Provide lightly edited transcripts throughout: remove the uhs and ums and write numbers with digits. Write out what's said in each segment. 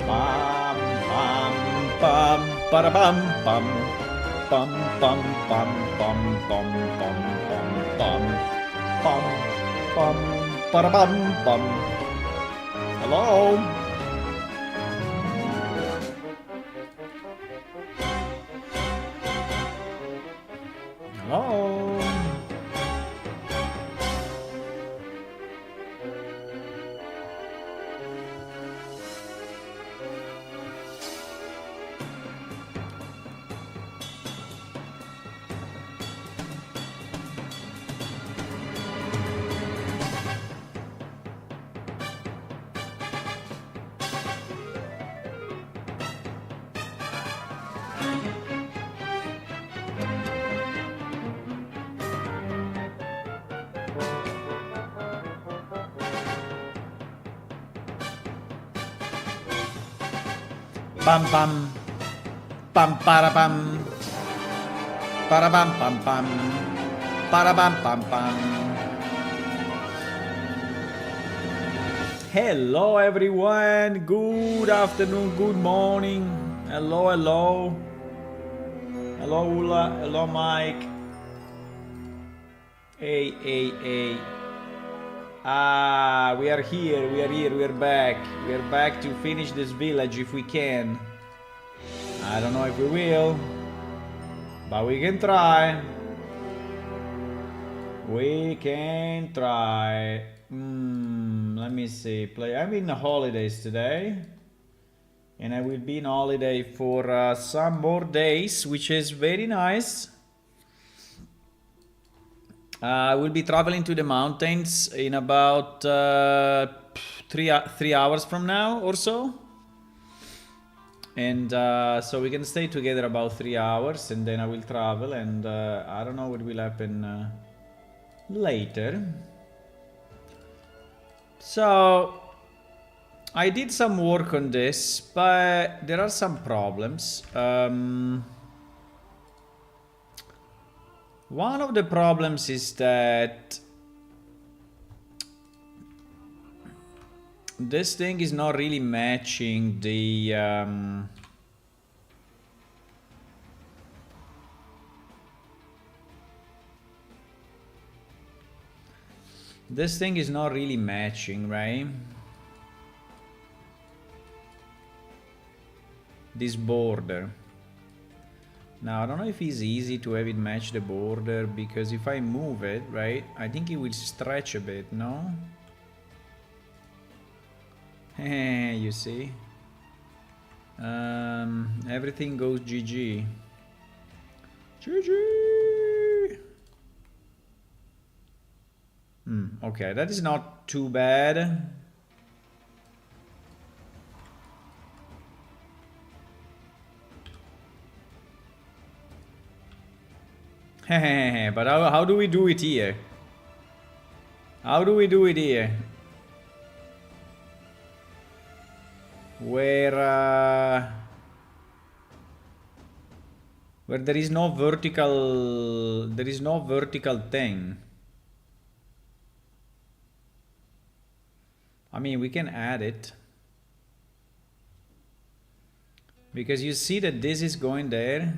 Pam pam pam para pam pam pam pam pam pam pam pam pam pam pam pam para pam pam. Hello. Hello. Pam pam pam para pam pam pam para pam pam. Hello everyone, good afternoon, good morning. Hello, hello. Hello Ula, hello Mike. Hey, hey, hey. Ah, we are here, we are back. We are back to finish this village if we can. I don't know if we will, but we can try. We can try. Let me see. I'm in holidays today. And I will be in holiday for some more days, which is very nice. I will be traveling to the mountains in about 3 hours from now or so. And so we can stay together about 3 hours and then I will travel and I don't know what will happen later. So I did some work on this, but there are some problems. One of the problems is that this thing is not really matching the this thing is not really matching, right? This border. Now, I don't know if it's easy to have it match the border, because if I move it, right, I think it will stretch a bit, no? You see? Everything goes GG. GG! Okay, that is not too bad. But how do we do it here? How do we do it here? Where there is no vertical, thing. I mean, we can add it. Because you see that this is going there.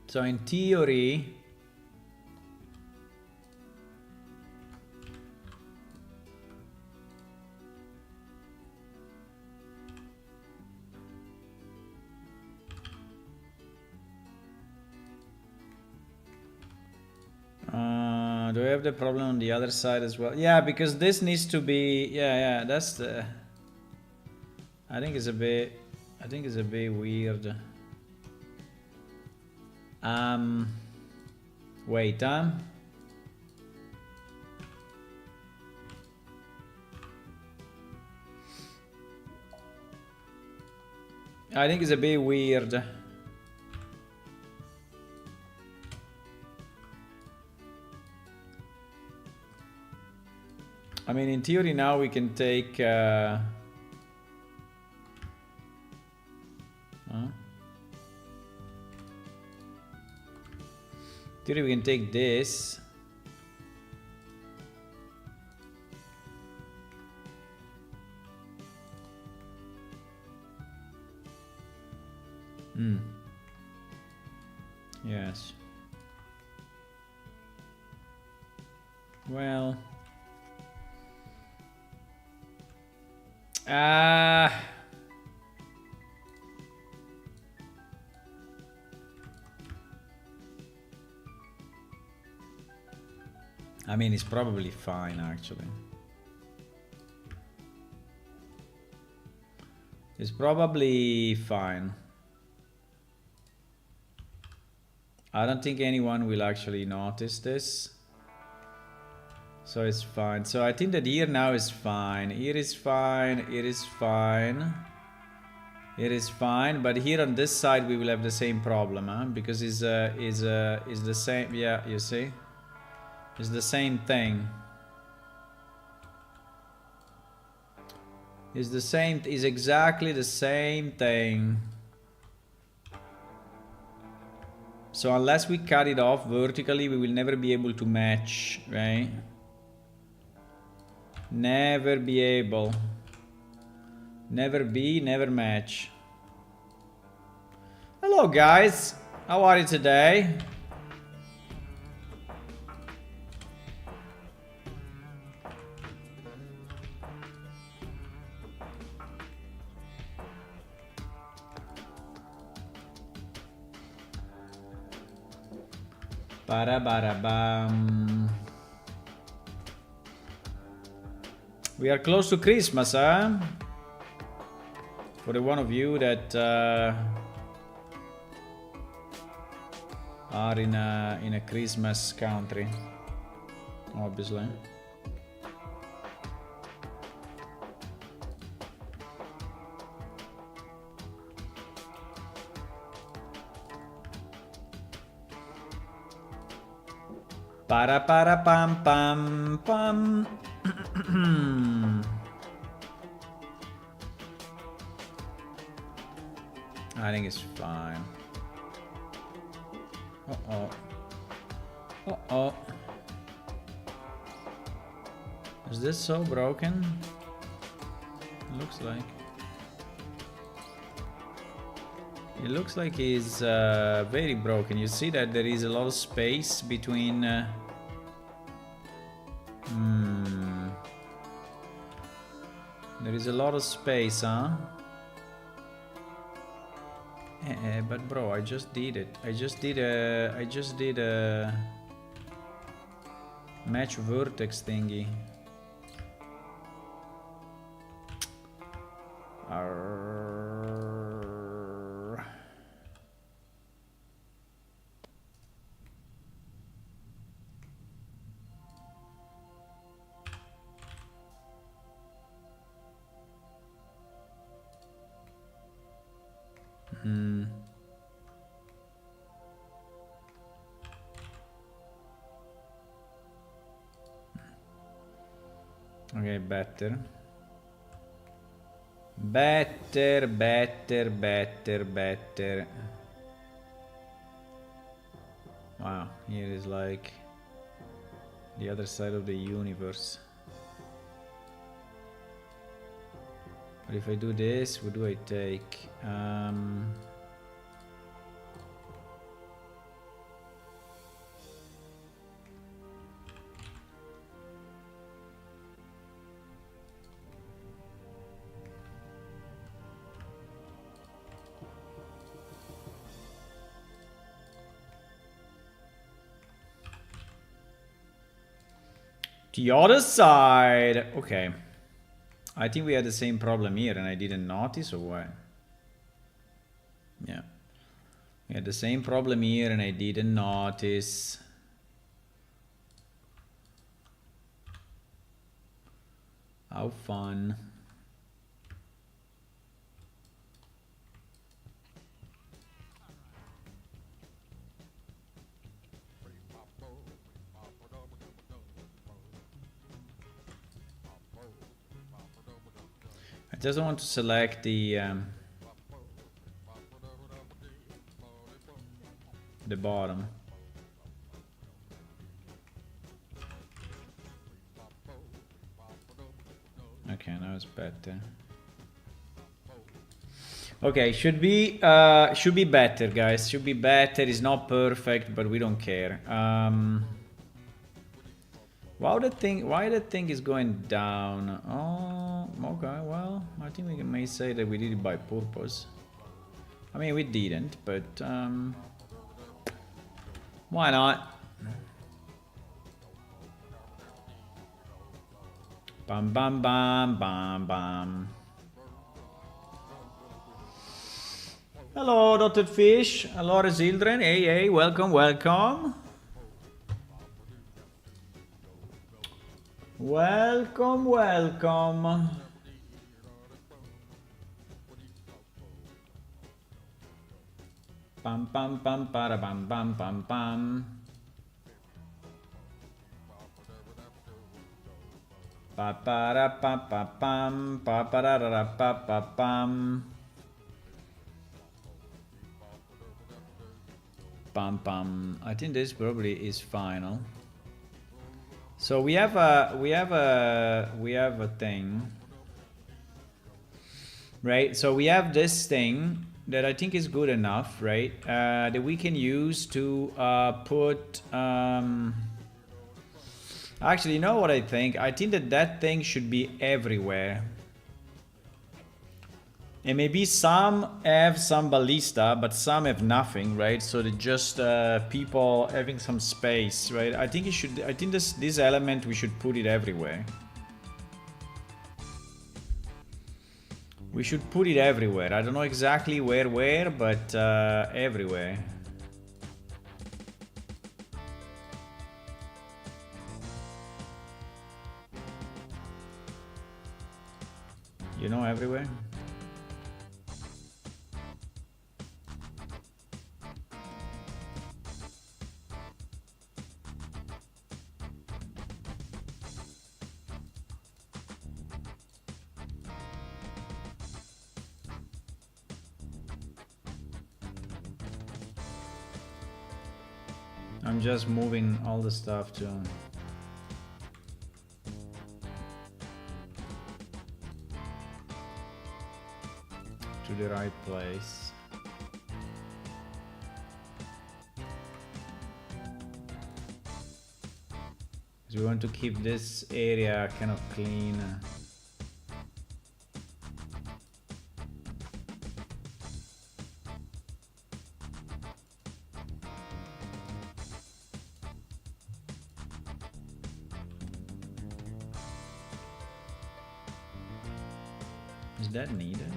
So in theory, do I have the problem on the other side as well? Yeah, because this needs to be, yeah, that's the, I think it's a bit weird. Wait, I think it's a bit weird. I mean, in theory now we can take Theory, we can take this. Yes. Well. I mean, it's probably fine, actually. It's probably fine. I don't think anyone will actually notice this. So it's fine. So I think that here now is fine. Here is fine. Here is fine. It is fine. But here on this side we will have the same problem, huh? Because is the same. Yeah, you see, it's the same thing. Is the same. Is exactly the same thing. So unless we cut it off vertically, we will never be able to match, right? Never be able. Never be, never match. Hello guys, how are you today? Ba-da-ba-da-bam. We are close to Christmas, huh? For the one of you that are in a Christmas country, obviously. Para para pam pam pam. I think it's fine. Uh-oh. Uh-oh. Is this so broken? Looks like. It looks like it's very broken. You see that there is a lot of space between... There is a lot of space, huh? But bro, I just did it. I just did a match vertex thingy. Okay, better. Better. Wow, here is like the other side of the universe. But if I do this, what do I take? The other side. Okay. I think we had the same problem here and I didn't notice, or what? Yeah. We had the same problem here and I didn't notice. How fun. I just want to select the bottom. Okay, now it's better. Okay, should be better, guys. Should be better. It's not perfect, but we don't care. Why the thing is going down? Oh, okay. Well, I think we may say that we did it by purpose. I mean, we didn't, but why not? Bam, bam, bam, bam, bam. Hello, Dr. Fish. Hello, Resildren. Hey, hey, welcome, welcome. Welcome, welcome. Pam, pam, pam, para, pam, pam, pam, pam. Pa, para, pa, pa, pam, pa, para, ra, pa, pa, pam. Pam, pam. I think this probably is final. So we have a thing, right? So we have this thing that I think is good enough, right? That we can use to put. Actually, you know what I think? I think that thing should be everywhere. And maybe some have some ballista, but some have nothing, right? So they just people having some space, right? I think it should. I think this element we should put it everywhere. We should put it everywhere. I don't know exactly where, but everywhere. You know, everywhere. I'm just moving all the stuff to the right place. So we want to keep this area kind of clean. Is that needed?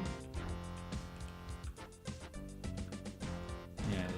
Yeah, it is.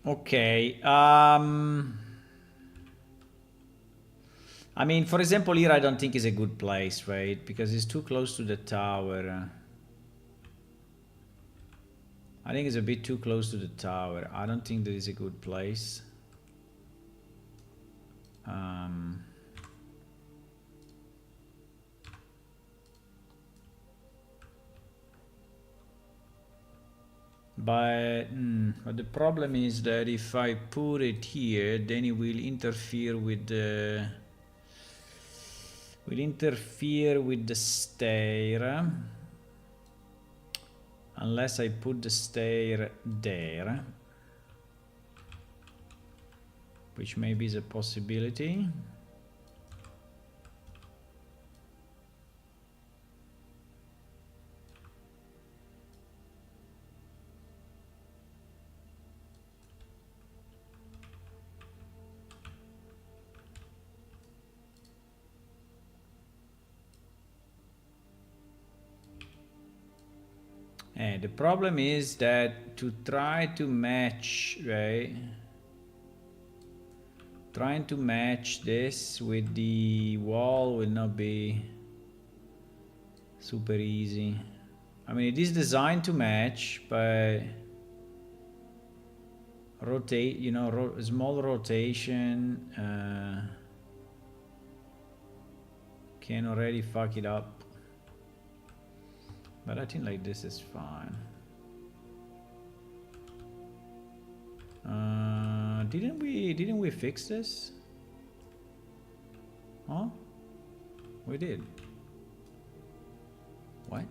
Okay. I mean, for example, here I don't think is a good place, right? Because it's too close to the tower. I think it's a bit too close to the tower. I don't think that is a good place. But the problem is that if I put it here, then it will interfere with the stair. Unless I put the stair there, which maybe is a possibility. And the problem is that to try to match, right? Trying to match this with the wall will not be super easy. I mean, it is designed to match, but rotate, you know, small rotation can already fuck it up. But I think like this is fine. Didn't we fix this? Huh? We did. What?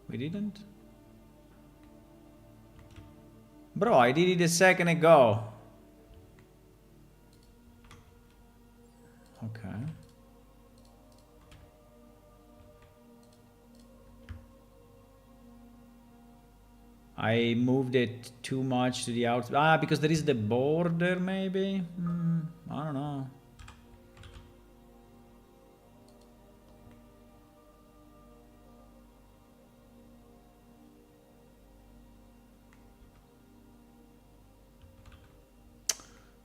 We didn't? Bro, I did it a second ago. Okay. I moved it too much to the outside. Ah, because there is the border, maybe? I don't know.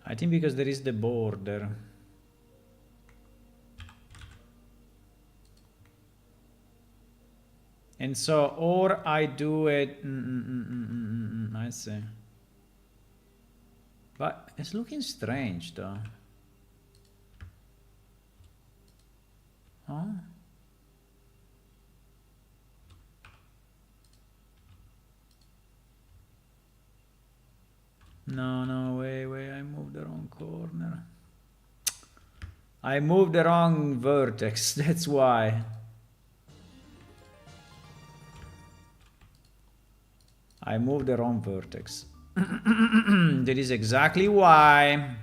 I think because there is the border. And so, or I do it... I see. But it's looking strange, though. Huh? No, wait, I moved the wrong corner. I moved the wrong vertex, that's why. I moved the wrong vertex. That is exactly why.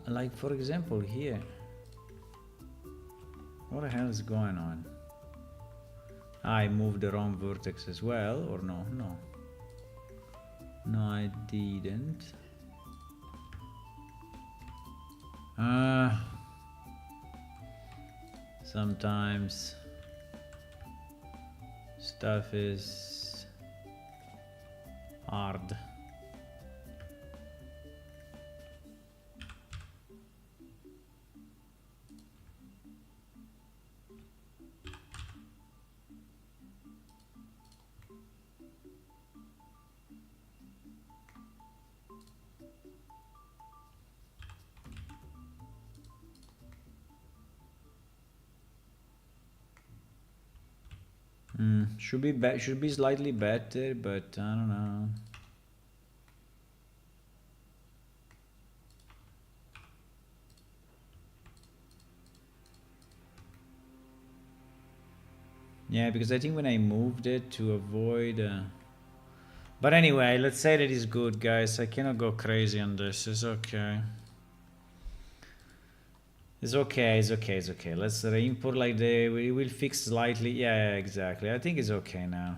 Like, for example, here. What the hell is going on? I moved the wrong vertex as well, or no? No, I didn't. Sometimes stuff is hard. Should be slightly better, but I don't know. Yeah, because I think when I moved it to avoid... But anyway, let's say that is good, guys. I cannot go crazy on this. It's okay. It's okay. Let's re-import like we will fix slightly. Yeah, exactly. I think it's okay now.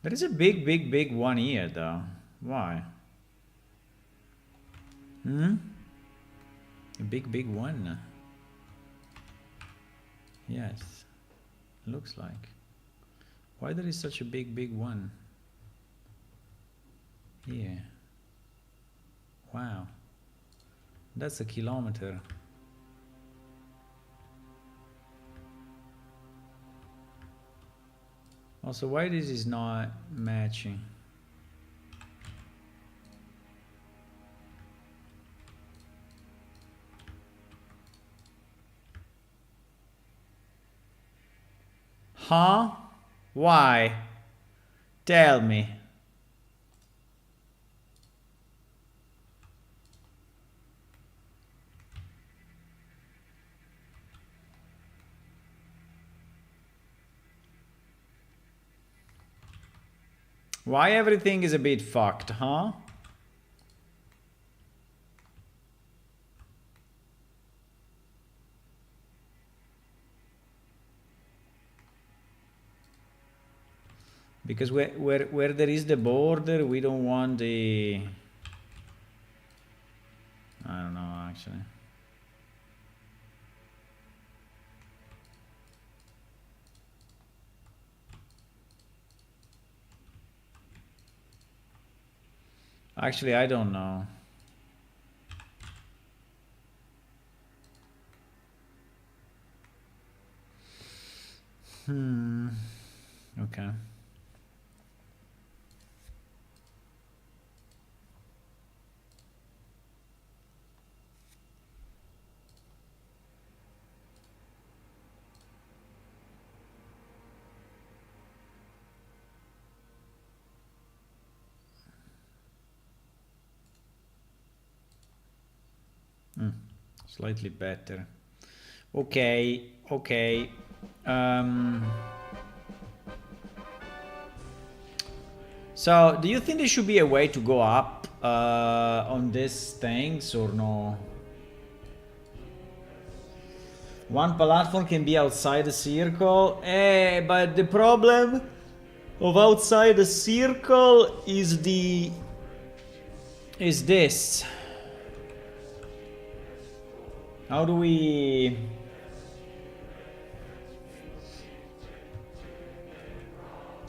There is a big one here, though. Why? A big one. Yes. Looks like. Why there is such a big one? Here. Wow. That's a kilometer. Also, why this is not matching? Huh? Why? Tell me. Why everything is a bit fucked, huh? Because where there is the border, we don't want the... I don't know, actually. Actually, I don't know. Okay. Slightly better. Okay, okay. So, do you think there should be a way to go up on these things or no? One platform can be outside the circle, but the problem of outside the circle is this. How do we...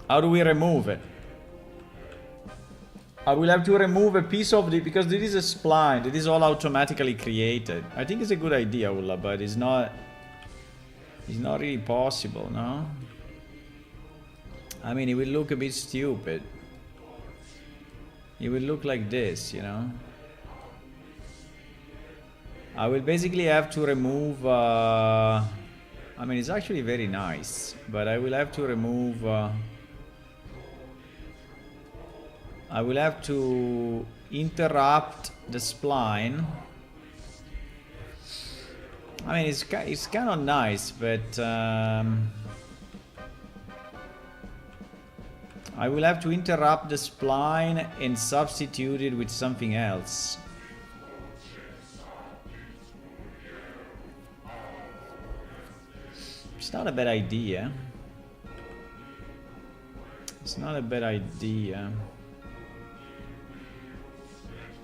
How do we remove it? I will have to remove a piece of the... Because this is a spline. It is all automatically created. I think it's a good idea, Ulla, but it's not... It's not really possible, no? I mean, it will look a bit stupid. It will look like this, you know? I will basically have to remove... I mean, it's actually very nice. But I will have to remove... I will have to interrupt the spline. I mean, it's kind of nice, but I will have to interrupt the spline and substitute it with something else. It's not a bad idea. It's not a bad idea.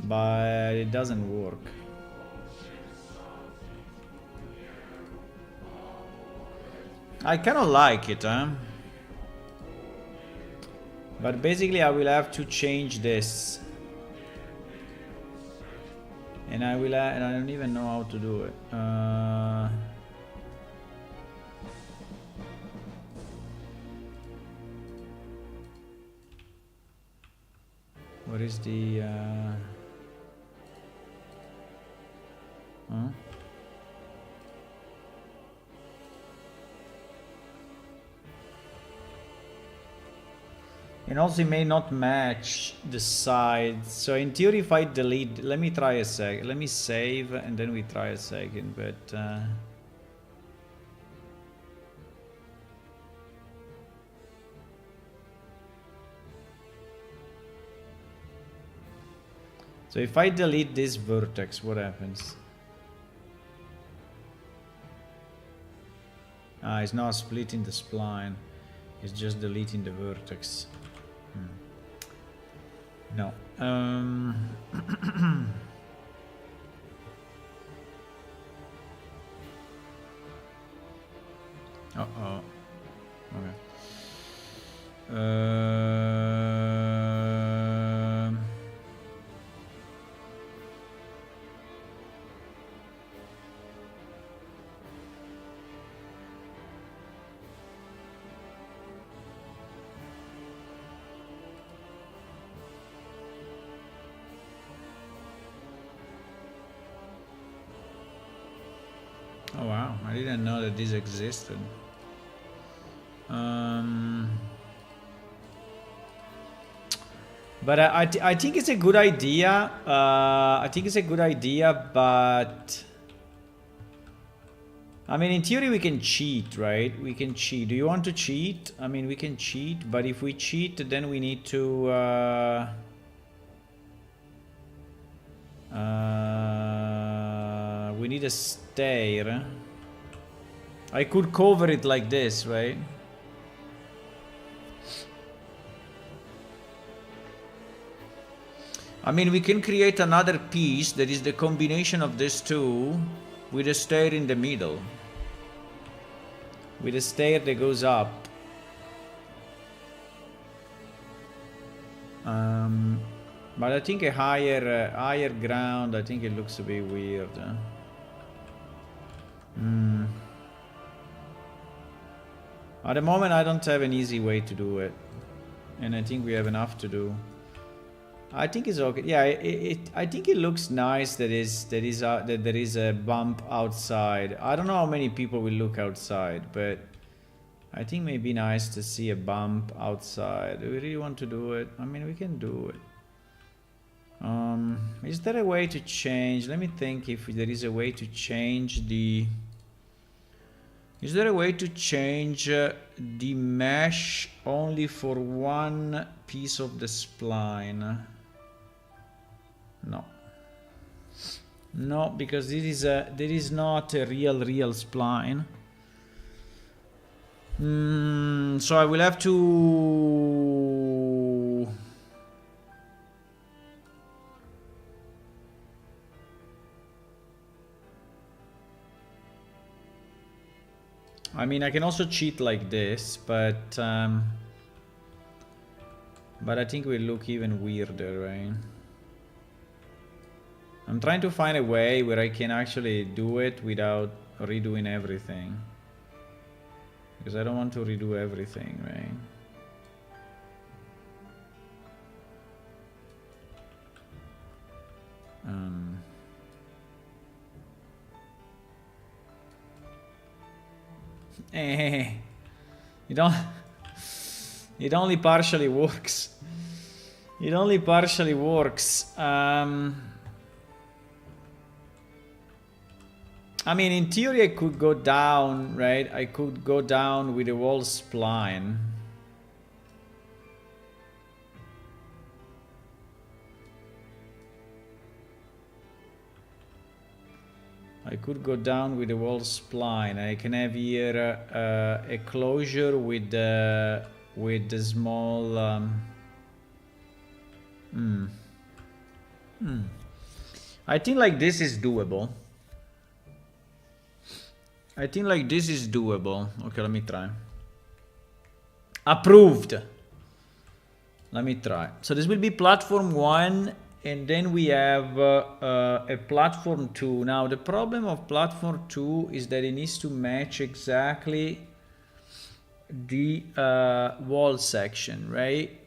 But it doesn't work. I kind of like it, huh? But basically I will have to change this. And I will and I don't even know how to do it. What is the... Huh? And also it may not match the sides. So in theory if I delete... Let me try a sec. Let me save and then we try a second. But... So if I delete this vertex, what happens? Ah, it's not splitting the spline. It's just deleting the vertex. No. Uh-oh. Okay. Oh wow, I didn't know that this existed. But I think it's a good idea. I think it's a good idea, but I mean, in theory we can cheat, right? We can cheat. Do you want to cheat? I mean, we can cheat, but if we cheat, then we need to... we need a stair. I could cover it like this, right? I mean, we can create another piece that is the combination of these two with a stair in the middle. With a stair that goes up. But I think a higher ground, I think it looks a bit weird. At the moment I don't have an easy way to do it. And I think we have enough to do. I think it's okay. Yeah, I think it looks nice that there is a bump outside. I don't know how many people will look outside, but I think it may be nice to see a bump outside. Do we really want to do it? I mean, we can do it. Is there a way to change? Let me think if there is a way to change the... Is there a way to change the mesh only for one piece of the spline? No. No, because this is there is not a real spline. So I will have to... I mean, I can also cheat like this, but I think we look even weirder, right? I'm trying to find a way where I can actually do it without redoing everything. Because I don't want to redo everything, right? You don't... It only partially works. It only partially works. I mean, in theory I could go down, right? I could go down with a wall spline. I could go down with a wall spline. I can have here a closure with the small... I think like this is doable. I think like this is doable. Okay, let me try. Approved. Let me try. So this will be platform 1, and then we have a platform 2. Now the problem of platform 2 is that it needs to match exactly the wall section, right?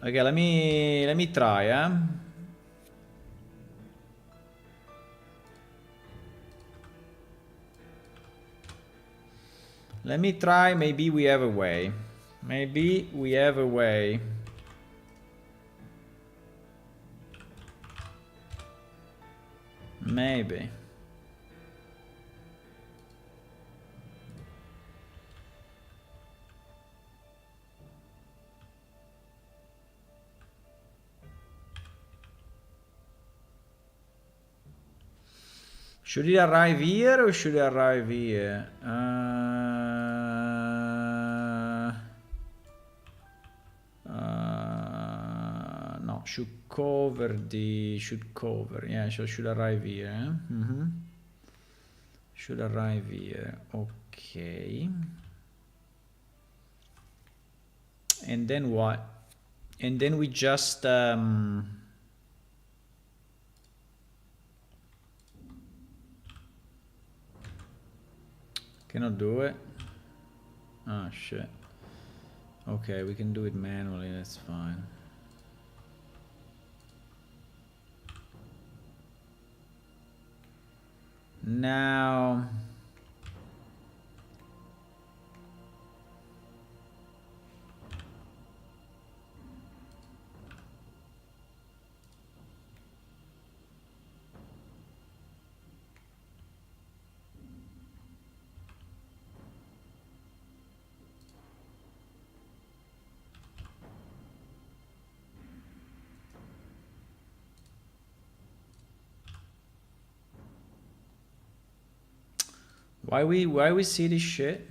Okay, let me try, Let me try, maybe we have a way. Maybe we have a way. Maybe. Should it arrive here or should it arrive here? No, should cover the... Should cover. Yeah, so should arrive here. Should arrive here. Okay. And then what? And then we just... Cannot do it? Oh shit. Okay, we can do it manually, that's fine. Now... Why we see this shit?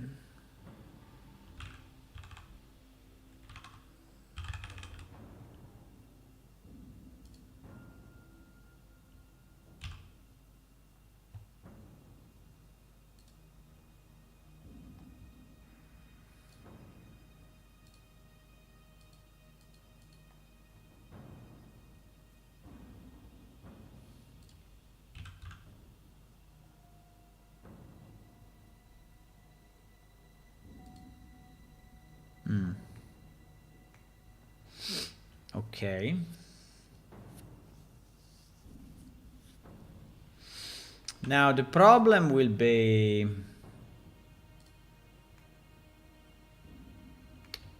Okay. Now the problem will be...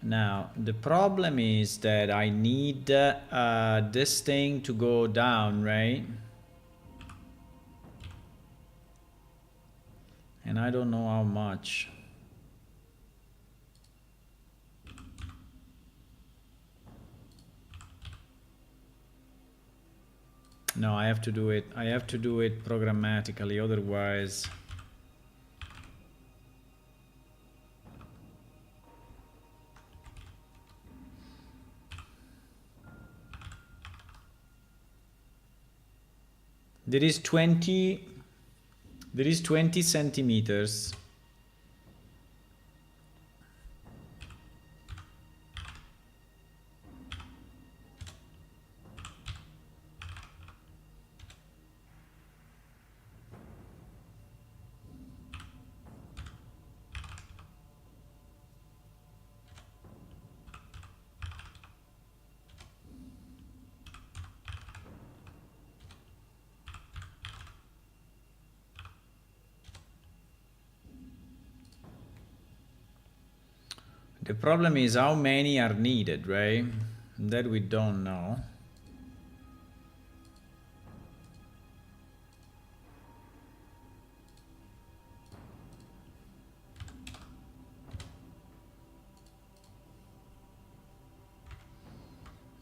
Now the problem is that I need this thing to go down, right? And I don't know how much. No, I have to do it. I have to do it programmatically, otherwise... There is 20 centimeters. The problem is how many are needed, right? That we don't know.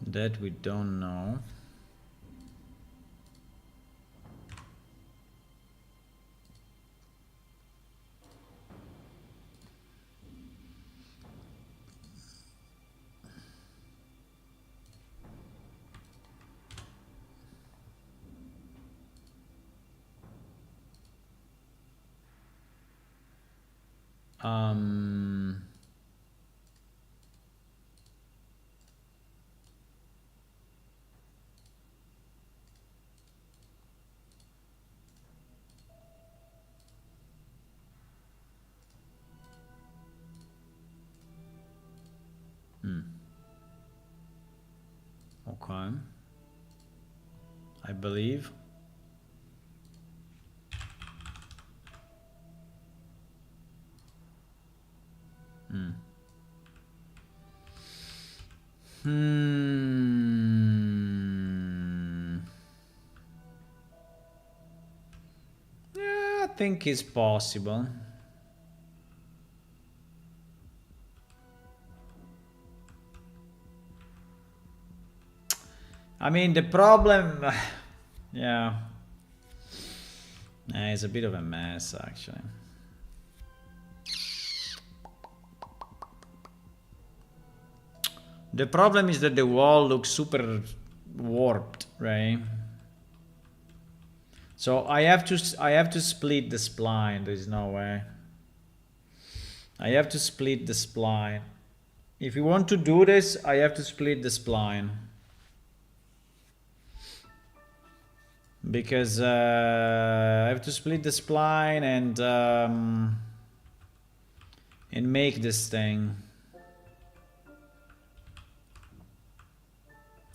That we don't know. Um... Okay. I believe. Yeah, I think it's possible. I mean, the problem... yeah. It's a bit of a mess, actually. The problem is that the wall looks super warped, right? So I have to split the spline. There's no way. I have to split the spline. If you want to do this, I have to split the spline. Because I have to split the spline and make this thing.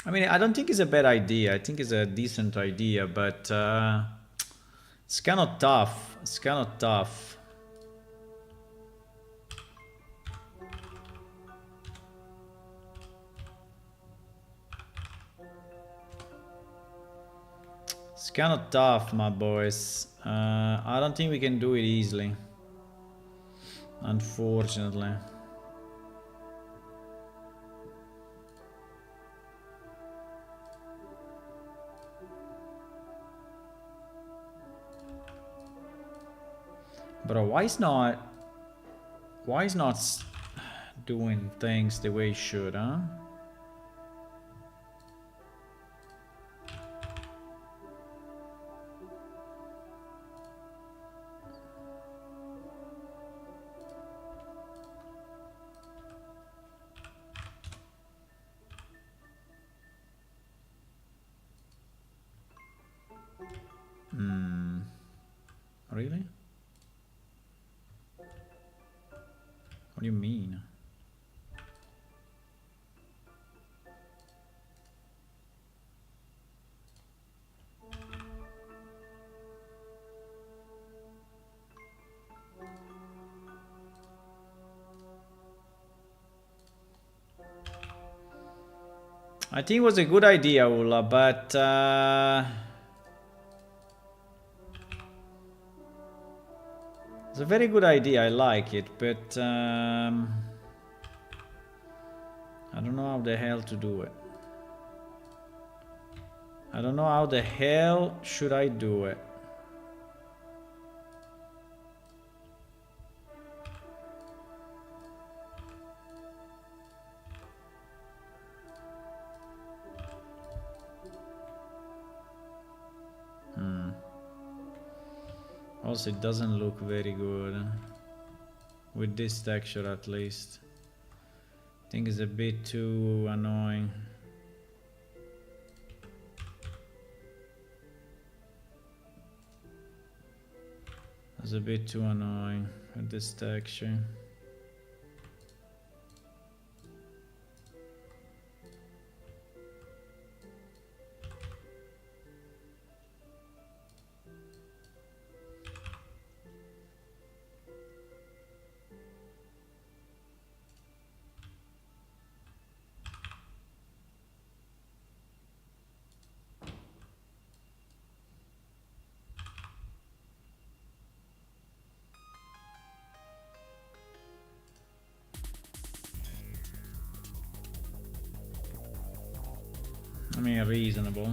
I mean, I don't think it's a bad idea. I think it's a decent idea, but it's kind of tough. It's kind of tough. It's kind of tough, my boys. I don't think we can do it easily. Unfortunately. Bro, why is not doing things the way it should, huh? Really? What do you mean? I think it was a good idea, Ulla, but it's a very good idea, I like it, but I don't know how the hell to do it. I don't know how the hell should I do it. Also, it doesn't look very good with this texture, at least. I think it's a bit too annoying. It's a bit too annoying with this texture. I mean, reasonable.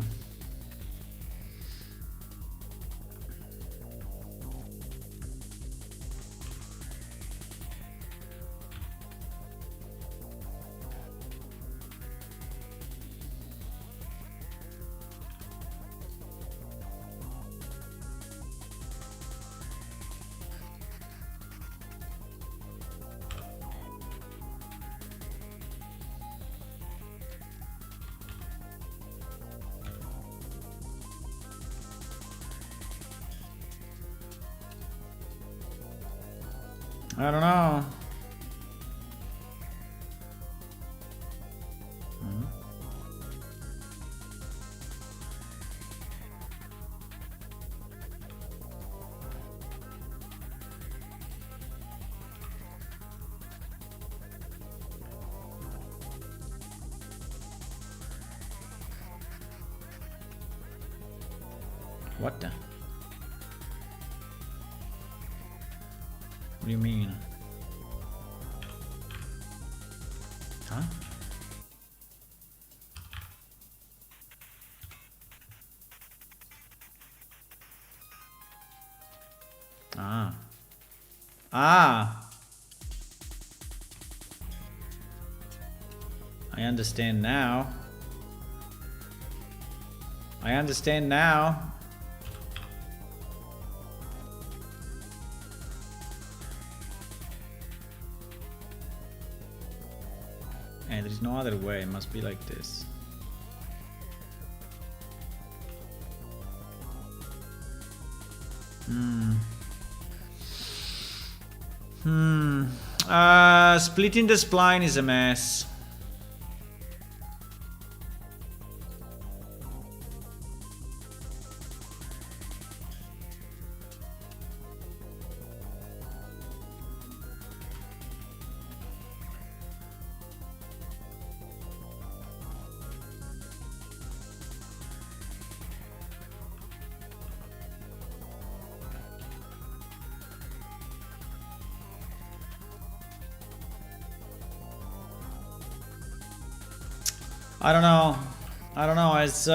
I don't know. What the? What do you mean? Huh? Ah. Ah! I understand now. I understand now. And there's no other way, it must be like this. Splitting the spline is a mess. I don't know. I don't know. It's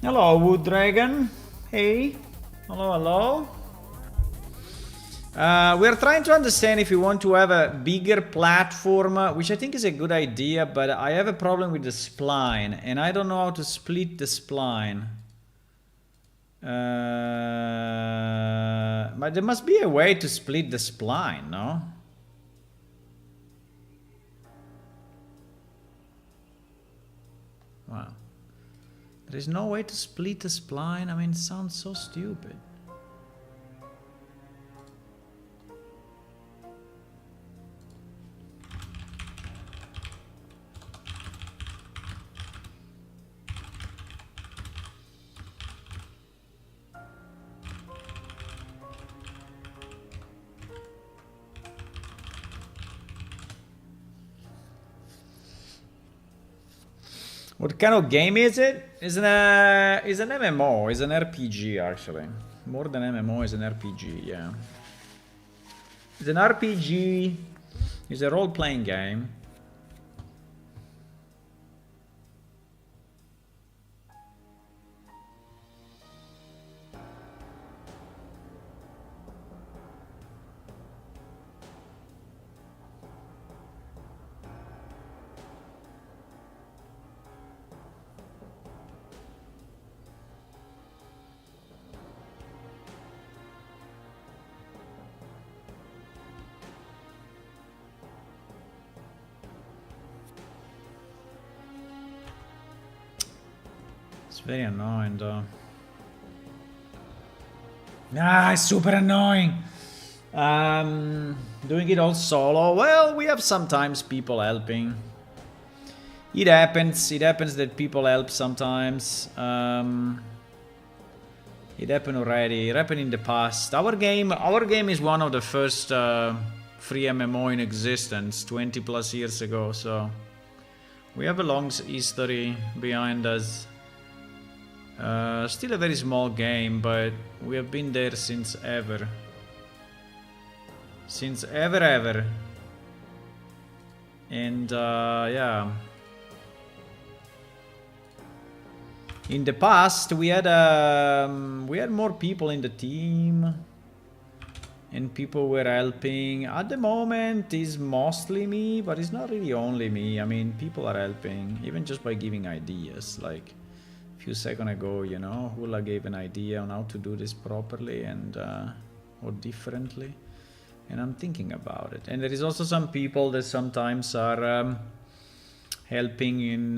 hello, Wood Dragon. Hey, hello, hello. We're trying to understand if we want to have a bigger platform, which I think is a good idea, but I have a problem with the spline, and I don't know how to split the spline. But there must be a way to split the spline, no? Wow. There is no way to split the spline? I mean, it sounds so stupid. What kind of game is it? It's an MMO. It's an RPG actually. More than MMO, it's an RPG. Yeah. It's an RPG. It's a role-playing game. It's very annoying though. Ah, it's super annoying. Doing it all solo. Well, we have sometimes people helping. It happens. It happens that people help sometimes. It happened already. It happened in the past. Our game is one of the first free MMO in existence, 20 plus years ago. So we have a long history behind us. Still a very small game, but we have been there since ever. Since ever. And yeah. In the past, we had more people in the team, and people were helping. At the moment, it's mostly me, but it's not really only me. I mean, people are helping, even just by giving ideas. Like a few seconds ago, you know, Hula gave an idea on how to do this properly and or differently, and I'm thinking about it. And there is also some people that sometimes are helping in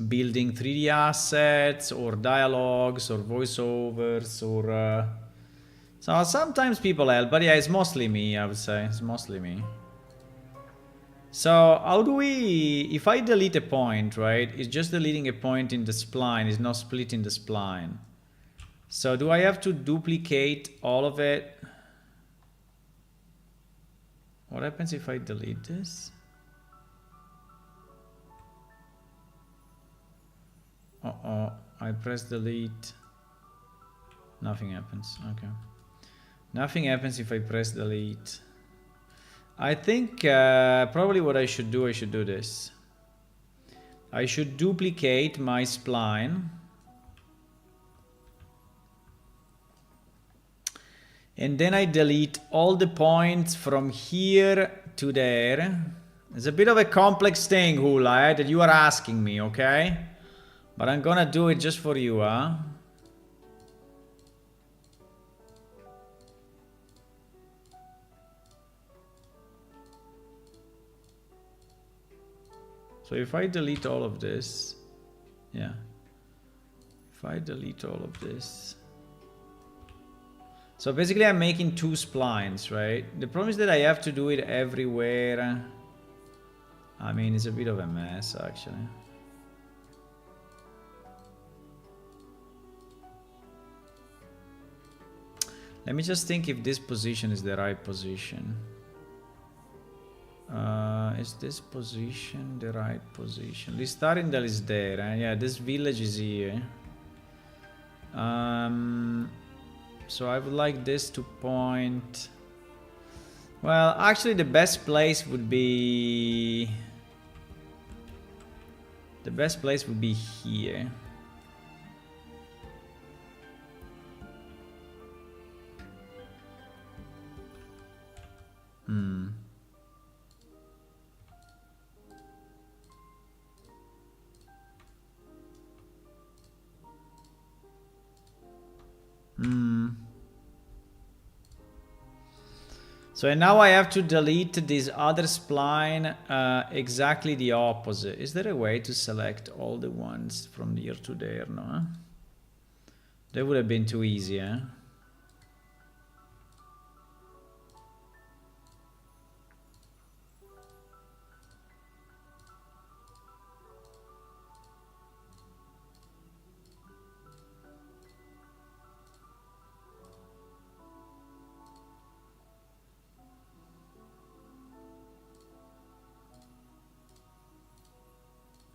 building 3D assets or dialogues or voiceovers or so sometimes people help, but yeah, it's mostly me. I would say it's mostly me. So how do we, if I delete a point, right, it's just deleting a point in the spline, it's not splitting the spline. So do I have to duplicate all of it? What happens if I delete this? Uh-oh, I press delete. Nothing happens. Okay. Nothing happens if I press delete. I think probably what I should do this. I should duplicate my spline. And then I delete all the points from here to there. It's a bit of a complex thing, Hula, that you are asking me, okay? But I'm gonna do it just for you, huh? So if I delete all of this, yeah. If I delete all of this. So basically I'm making two splines, right? The problem is that I have to do it everywhere. I mean, it's a bit of a mess, actually. Let me just think if this position is the right position. Is this position the right position? Listarindal is there, eh? Yeah, this village is here. So I would like this to point... Well, actually the best place would be... The best place would be here. So now I have to delete this other spline exactly the opposite. Is there a way to select all the ones from here to there? No? That would have been too easy, eh?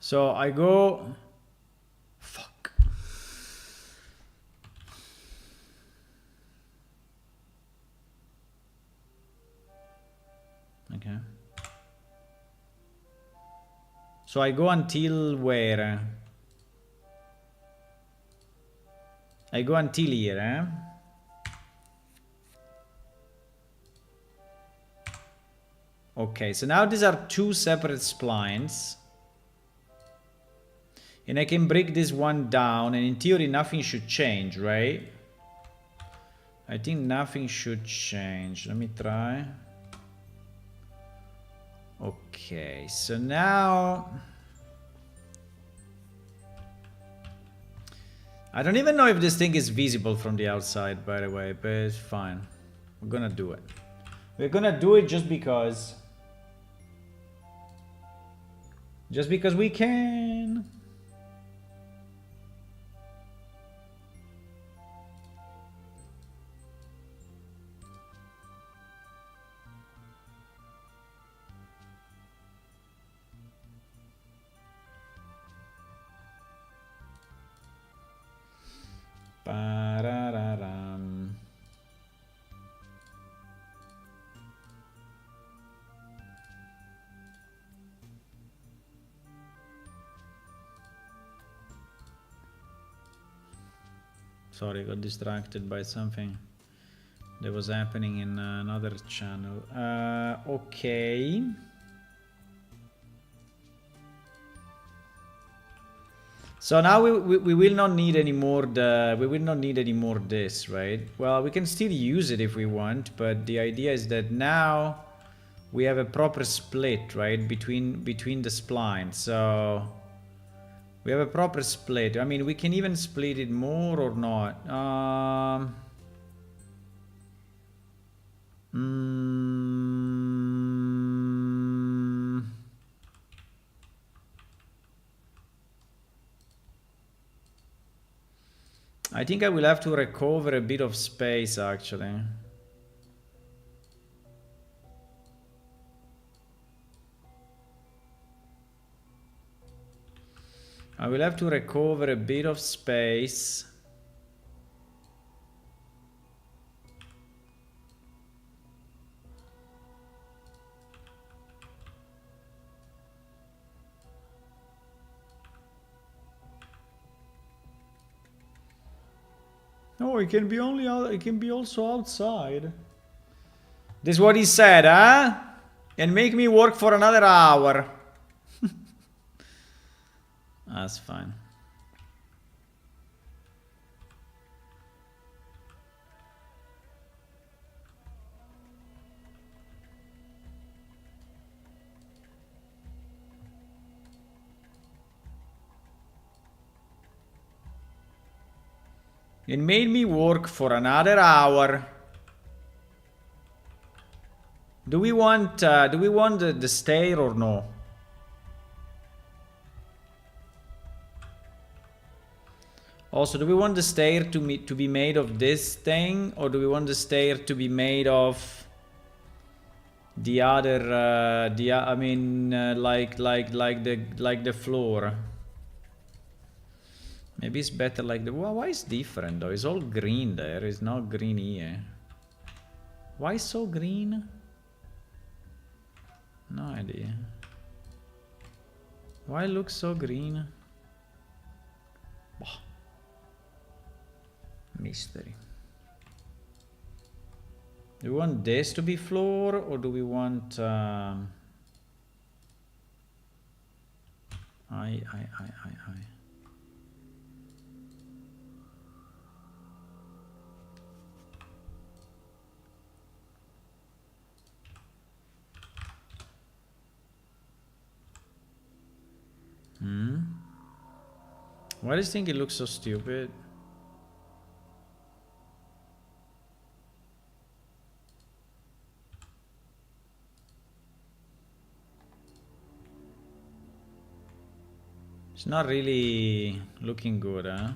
So I go... Fuck. Okay. So I go until where? I go until here, eh? Okay, so now these are two separate splines. And I can break this one down, and in theory nothing should change, right? I think nothing should change. Let me try. Okay, so now... I don't even know if this thing is visible from the outside, by the way, but it's fine. We're gonna do it. We're gonna do it just because... Just because we can. Ba-da-da-dum. Sorry, got distracted by something that was happening in another channel. Okay. So now we will not need any more this, right? Well, we can still use it if we want, but the idea is that now we have a proper split, right, between the splines. So we have a proper split. I mean, we can even split it more or not. I think I will have to recover a bit of space, actually. I will have to recover a bit of space. No, it can be only out, it can be also outside. This is what he said, huh? And make me work for another hour. That's fine. It made me work for another hour. Do we want the stair or no? Also, do we want the stair to be made of this thing, or do we want the stair to be made of the other? I mean, like the floor. Maybe it's better like the... Well, why is different though? It's all green there. It's not green here. Why so green? No idea. Why it looks so green? Bah. Mystery. Do we want this to be floor or do we want I. Why do you think it looks so stupid? It's not really looking good, huh?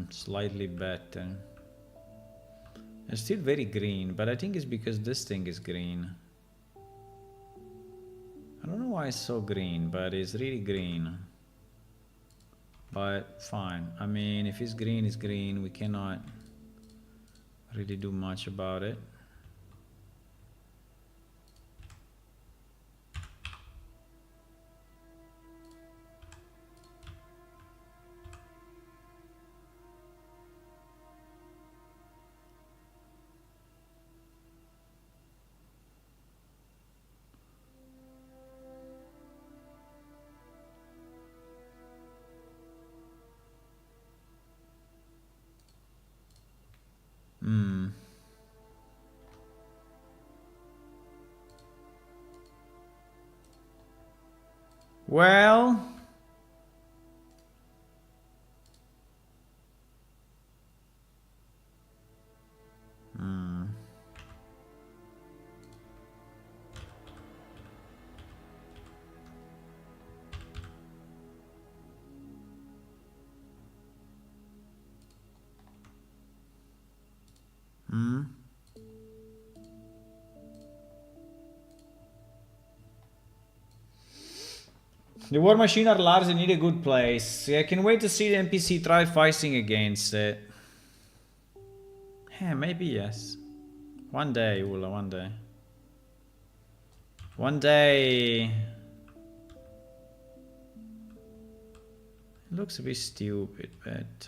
Slightly better. It's still very green, but I think it's because this thing is green. I don't know why it's so green, but it's really green. But fine. I mean, if it's green, it's green. We cannot really do much about it. Well, the war machine are large and need a good place. I can wait to see the NPC try fighting against it. Yeah, maybe yes. One day, Ula, one day. One day. It looks a bit stupid, but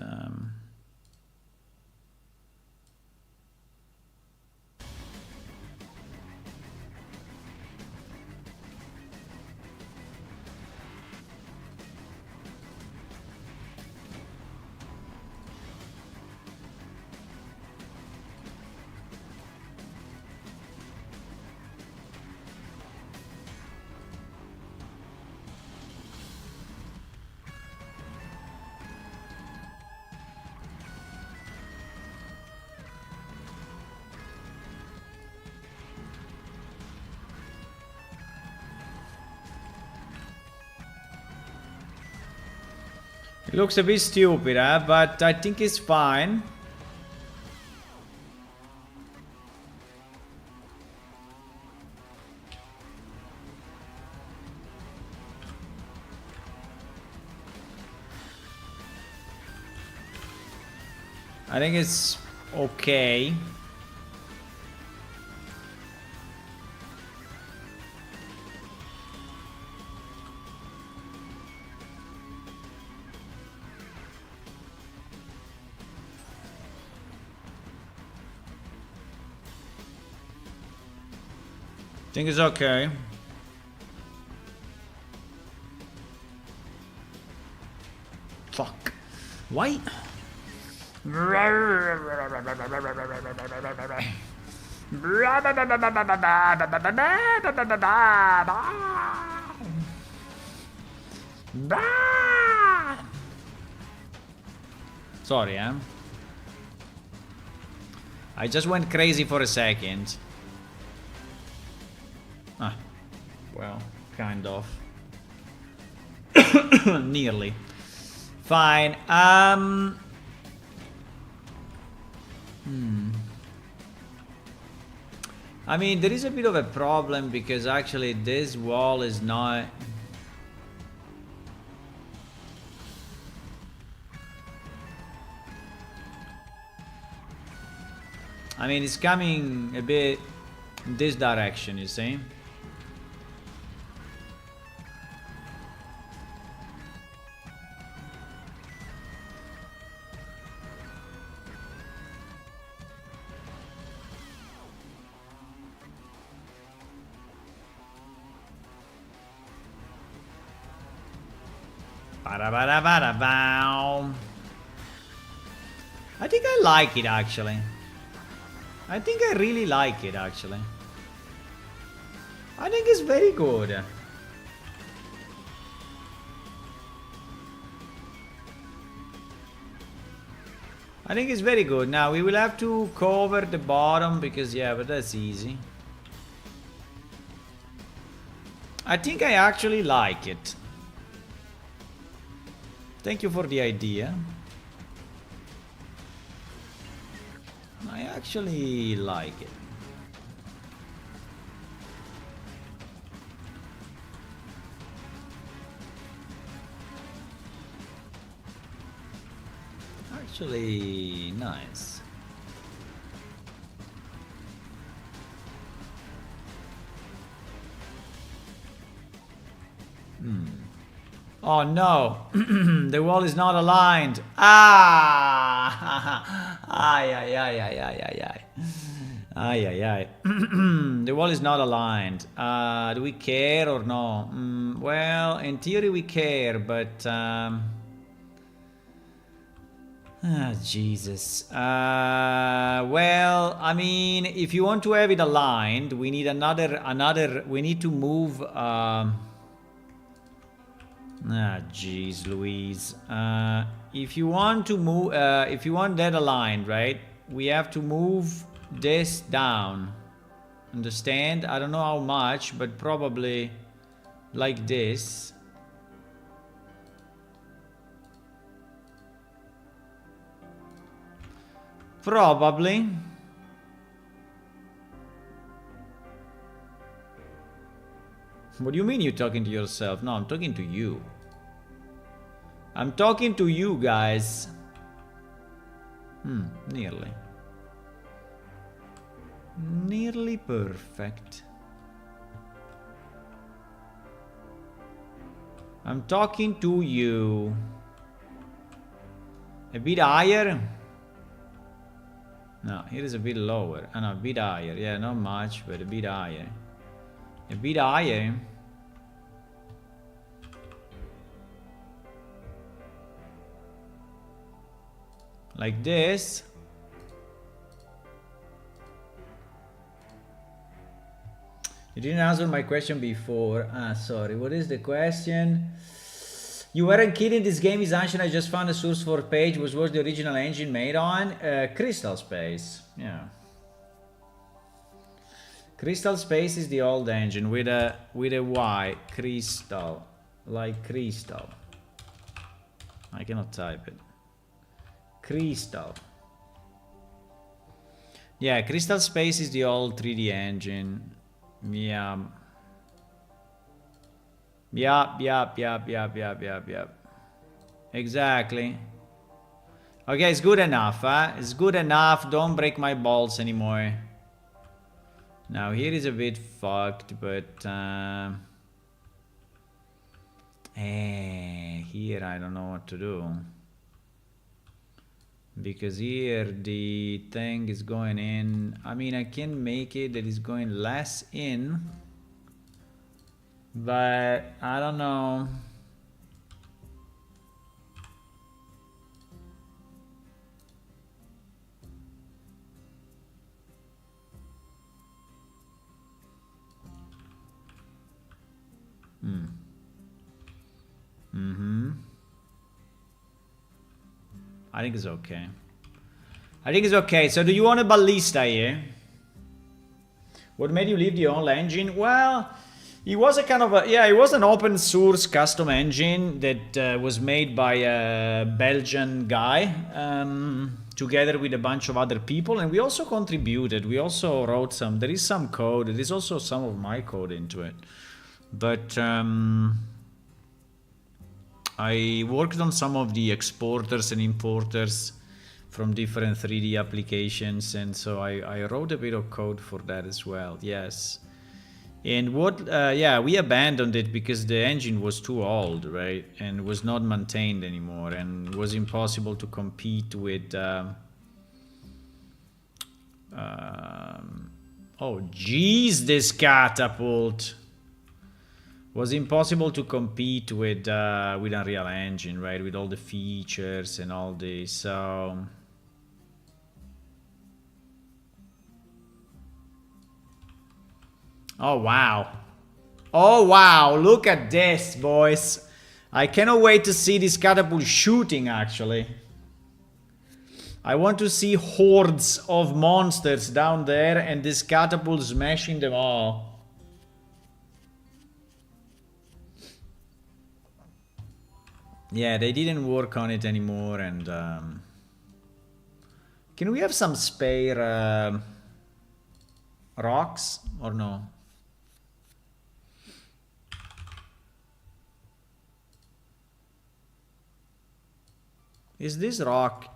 it looks a bit stupid, huh? But I think it's fine. I think it's okay. I think it's okay. Fuck. Why? Sorry, I just went crazy for a second. Ah. Well, kind of. Nearly. Fine. I mean, there is a bit of a problem because actually this wall is not... I mean, it's coming a bit in this direction, you see? I think I like it actually. I think I really like it actually. I think it's very good. I think it's very good. Now we will have to cover the bottom because yeah, but that's easy. I think I actually like it. Thank you for the idea. I actually like it. Actually, nice. Oh no, the wall is not aligned. Ah! Ay, ay, ay, ay, ay, ay, ay. Ay, ay, ay. The wall is not aligned. Do we care or no? Well, in theory we care, but... Jesus. Well, I mean, if you want to have it aligned, we need another, we need to move... jeez Louise. If you want to move, if you want that aligned, right? We have to move this down. Understand? I don't know how much, but probably like this. Probably. What do you mean you're talking to yourself? No, I'm talking to you. I'm talking to you guys. Nearly. Nearly perfect. I'm talking to you. A bit higher? No, here is a bit lower. No, a bit higher. Yeah, not much, but a bit higher. A bit higher. Like this. You didn't answer my question before. Sorry. What is the question? You weren't kidding. This game is ancient. I just found a source for page. Was the original engine made on? Crystal Space. Yeah. Crystal Space is the old engine with a Y. Crystal. Like crystal. I cannot type it. Crystal. Yeah, Crystal Space is the old 3D engine. Yeah. Yep. Exactly. Okay, it's good enough, huh? It's good enough. Don't break my balls anymore. Now, here is a bit fucked, but... here I don't know what to do. Because here the thing is going in. I mean, I can make it that is going less in. But I don't know. I think it's okay. I think it's okay. So do you want a ballista here? What made you leave the old engine? Well, It was a kind of a, yeah, it was an open source custom engine that was made by a Belgian guy together with a bunch of other people, and we also contributed. We also wrote some. There is some code. There is also some of my code into it, but I worked on some of the exporters and importers from different 3D applications, and so I wrote a bit of code for that as well. Yes. And what, yeah, we abandoned it because the engine was too old, right? And was not maintained anymore, and was impossible to compete with. Oh, jeez, this catapult was impossible to compete with Unreal Engine, right? With all the features and all this. So. Oh wow. Oh wow, look at this, boys. I cannot wait to see this catapult shooting, actually. I want to see hordes of monsters down there and this catapult smashing them all. Yeah, they didn't work on it anymore, and can we have some spare rocks or no? Is this rock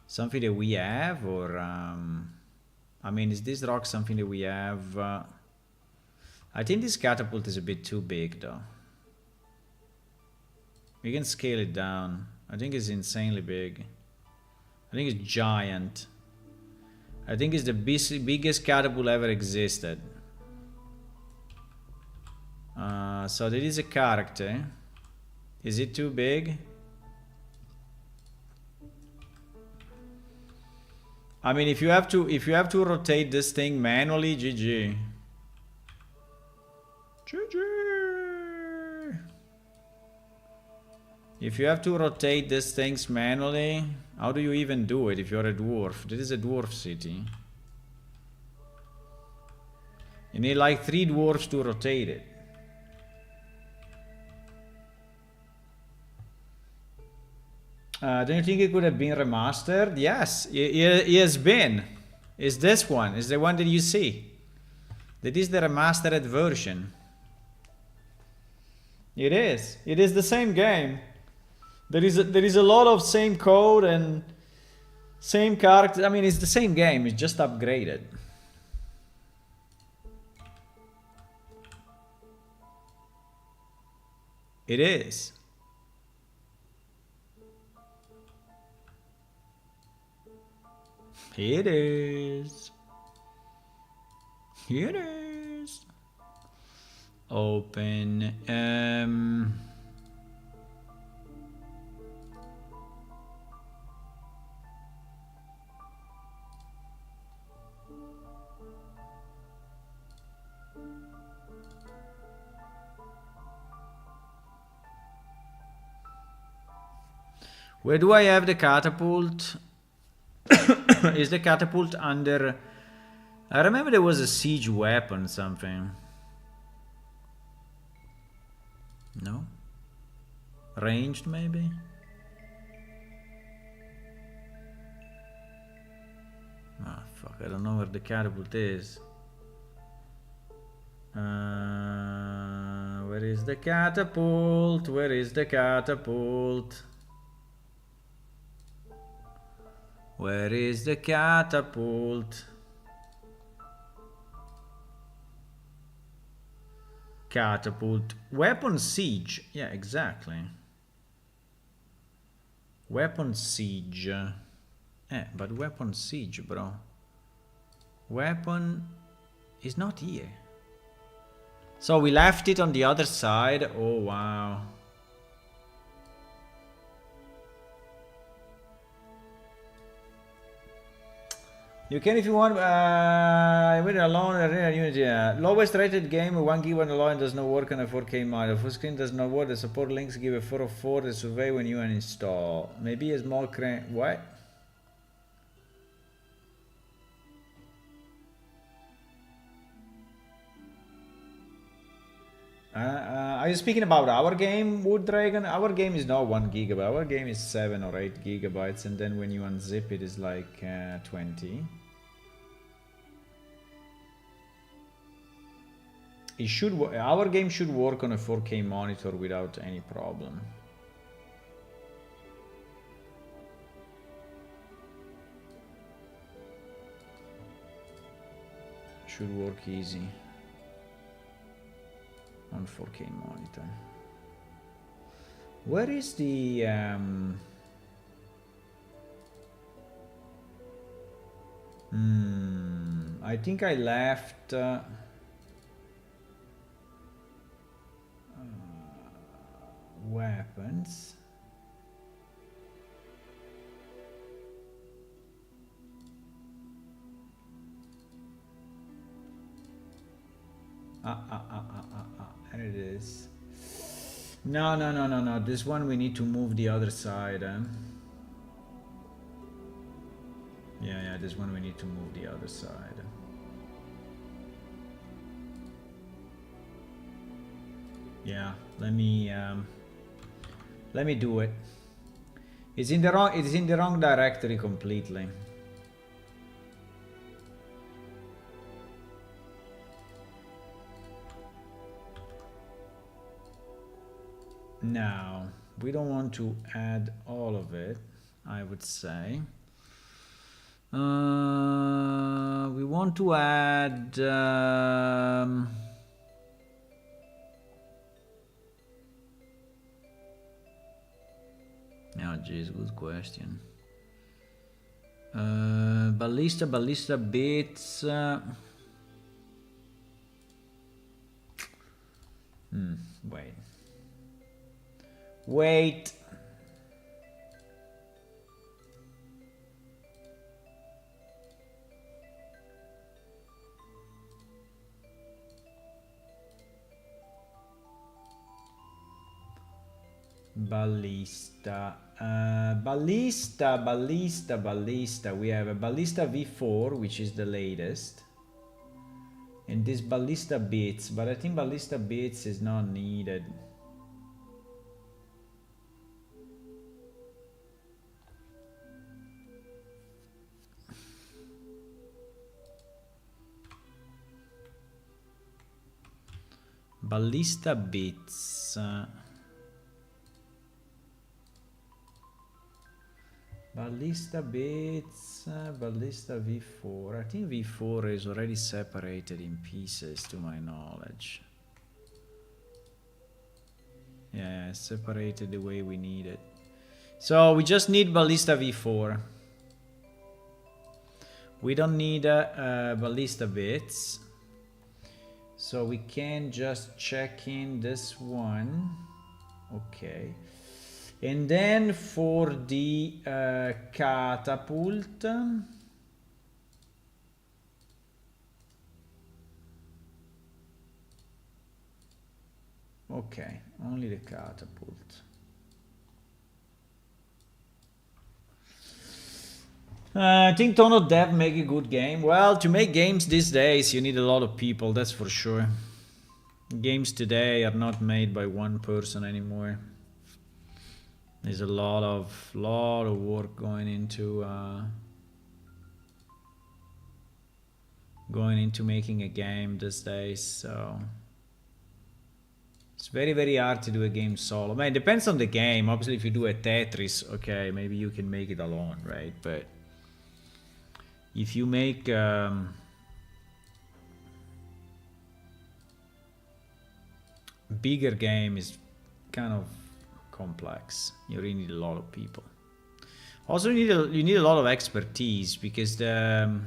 something that we have, or I mean, is this rock something that we have? I think this catapult is a bit too big though. We can scale it down. I think it's insanely big. I think it's giant. I think it's the biggest catapult ever existed. So there is a character. Is it too big? I mean, if you have to rotate this thing manually, GG. GG. If you have to rotate these things manually, how do you even do it if you're a dwarf? This is a dwarf city. You need like 3 dwarfs to rotate it. Don't you think it could have been remastered? Yes, it has been. It's this one. It's the one that you see. That is the remastered version. It is. It is the same game. There is a lot of same code and same characters. I mean, it's the same game. It's just upgraded. It is. It is. It is. Open. Where do I have the catapult? Is the catapult under... I remember there was a siege weapon something. No? Ranged maybe? Ah, fuck, I don't know where the catapult is. Where is the catapult? Where is the catapult? Where is the catapult? Catapult. Weapon siege. Yeah, exactly. Weapon siege. But weapon siege, bro. Weapon is not here. So we left it on the other side. Oh, wow. You can if you want, with alone, Unity. Lowest rated game, 1 GB alone does not work on a 4K model. Full screen does not work. The support links give a 404. The survey when you uninstall. Maybe a small crane. What? Are you speaking about our game, Wood Dragon? Our game is not 1 gigabyte. Our game is 7 or 8 gigabytes, and then when you unzip it, is like 20. It should. Our game should work on a 4K monitor without any problem. Should work easy on 4K monitor. Where is the I think I left weapons. There it is. No. This one we need to move the other side. Yeah, this one we need to move the other side. Yeah, let me do it. It's in the wrong directory completely. Now, we don't want to add all of it, I would say. We want to add oh geez, good question. Ballista bits. Wait. Ballista. Ballista. We have a Ballista V4, which is the latest. And this Ballista bits, but I think Ballista bits is not needed. Ballista bits. Ballista bits. Ballista V4. I think V4 is already separated in pieces, to my knowledge. Yeah, it's separated the way we need it. So we just need Ballista V4. We don't need Ballista bits. So we can just check in this one. Okay. And then for the catapult. Okay, only the catapult. I think Ton of Dev make a good game. Well, to make games these days, you need a lot of people, that's for sure. Games today are not made by one person anymore. There's a lot of work going into making a game these days. So it's very, very hard to do a game solo. I mean, it depends on the game. Obviously, if you do a Tetris, okay, maybe you can make it alone, right? But if you make bigger game, is kind of complex. You really need a lot of people. Also, you need a lot of expertise, because the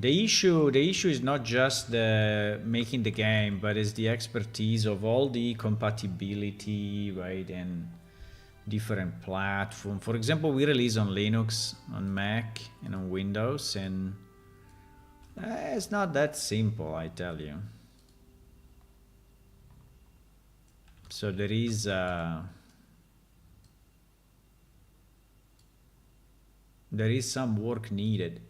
issue is not just the making the game, but it's the expertise of all the compatibility, right, and different platform. For example, we release on Linux, on Mac, and on Windows, and it's not that simple, I tell you. So there is some work needed.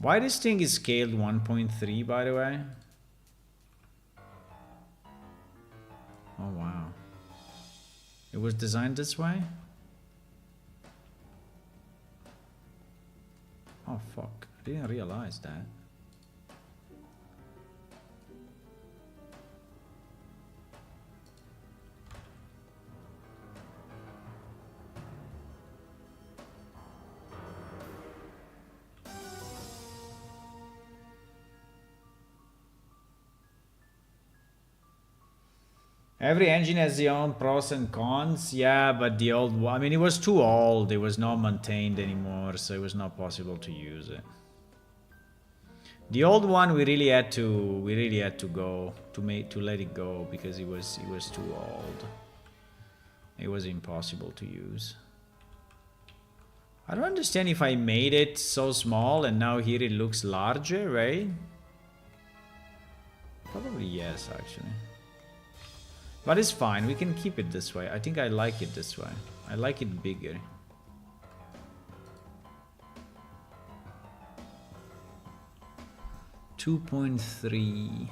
Why this thing is scaled 1.3, by the way? Oh wow. It was designed this way? Oh fuck, I didn't realize that. Every engine has its own pros and cons, yeah, but the old one, I mean, it was too old, it was not maintained anymore, so it was not possible to use it. The old one, we really had to let it go because it was too old. It was impossible to use. I don't understand if I made it so small and now here it looks larger, right? Probably yes, actually. But it's fine, we can keep it this way. I think I like it this way. I like it bigger. $2.3.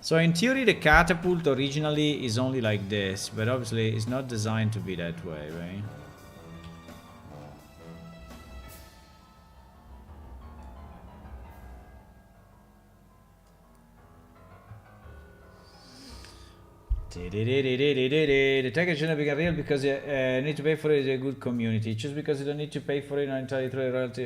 So in theory the catapult originally is only like this, but obviously it's not designed to be that way, right? The tech shouldn't become real because you need to pay for it is a good community. Just because you don't need to pay for it, not entirely through royalty.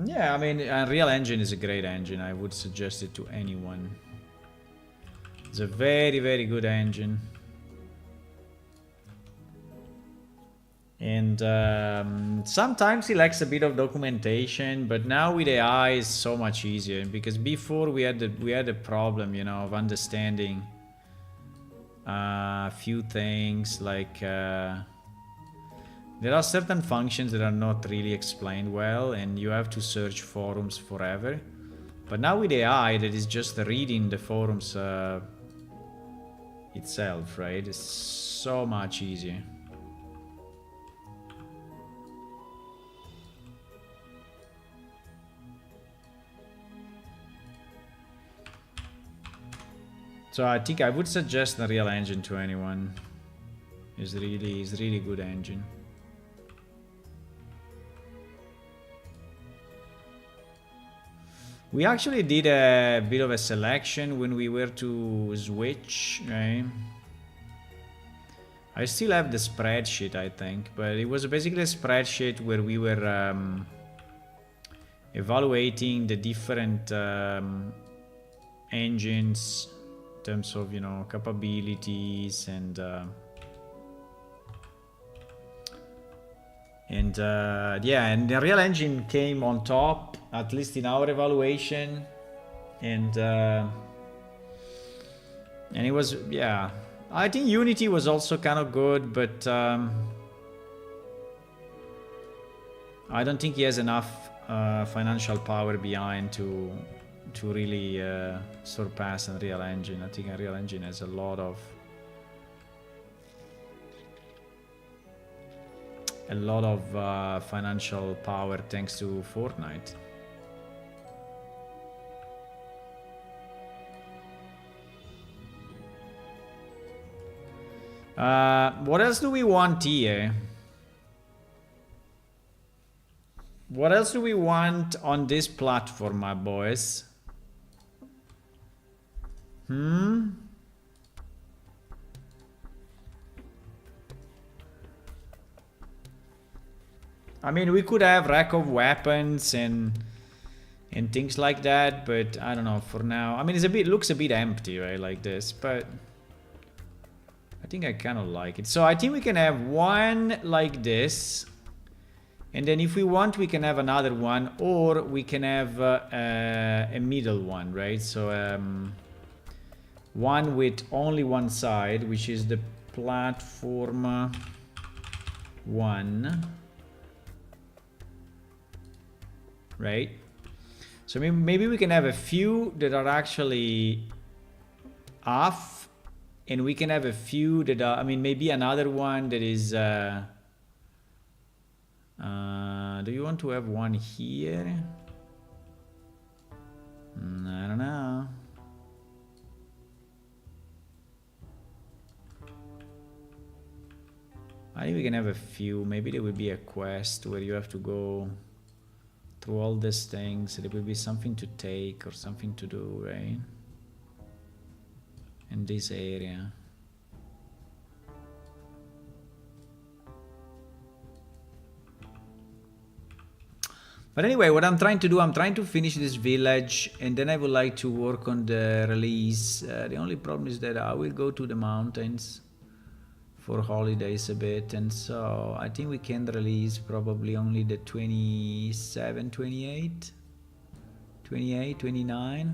Yeah, I mean, Unreal Engine is a great engine. I would suggest it to anyone. It's a very, very good engine. And sometimes it lacks a bit of documentation, but now with AI it's so much easier, because before we had a problem, you know, of understanding a few things, like there are certain functions that are not really explained well and you have to search forums forever. But now with AI that is just reading the forums itself, right? It's so much easier. So I think I would suggest the Unreal Engine to anyone. It's really good engine. We actually did a bit of a selection when we were to switch, right? I still have the spreadsheet, I think, but it was basically a spreadsheet where we were evaluating the different engines in terms of, you know, capabilities and yeah, and the Unreal Engine came on top, at least in our evaluation, and it was, yeah, I think Unity was also kind of good, but I don't think he has enough financial power behind to really surpass Unreal Engine. I think Unreal Engine has a lot of financial power thanks to Fortnite. What else do we want here? What else do we want on this platform, my boys? I mean, we could have rack of weapons and things like that, but I don't know for now. I mean, it looks a bit empty, right, like this, but I think I kind of like it. So I think we can have one like this, and then if we want, we can have another one, or we can have a middle one, right? So one with only one side, which is the platform one, right? So maybe we can have a few that are actually off, and we can have a few that are, I mean, maybe another one that is, do you want to have one here? I don't know. I think we can have a few. Maybe there will be a quest where you have to go through all these things. There will be something to take or something to do, right? In this area. But anyway, what I'm trying to do, I'm trying to finish this village, and then I would like to work on the release. The only problem is that I will go to the mountains for holidays a bit, and so I think we can release probably only the 27, 28, 28, 29.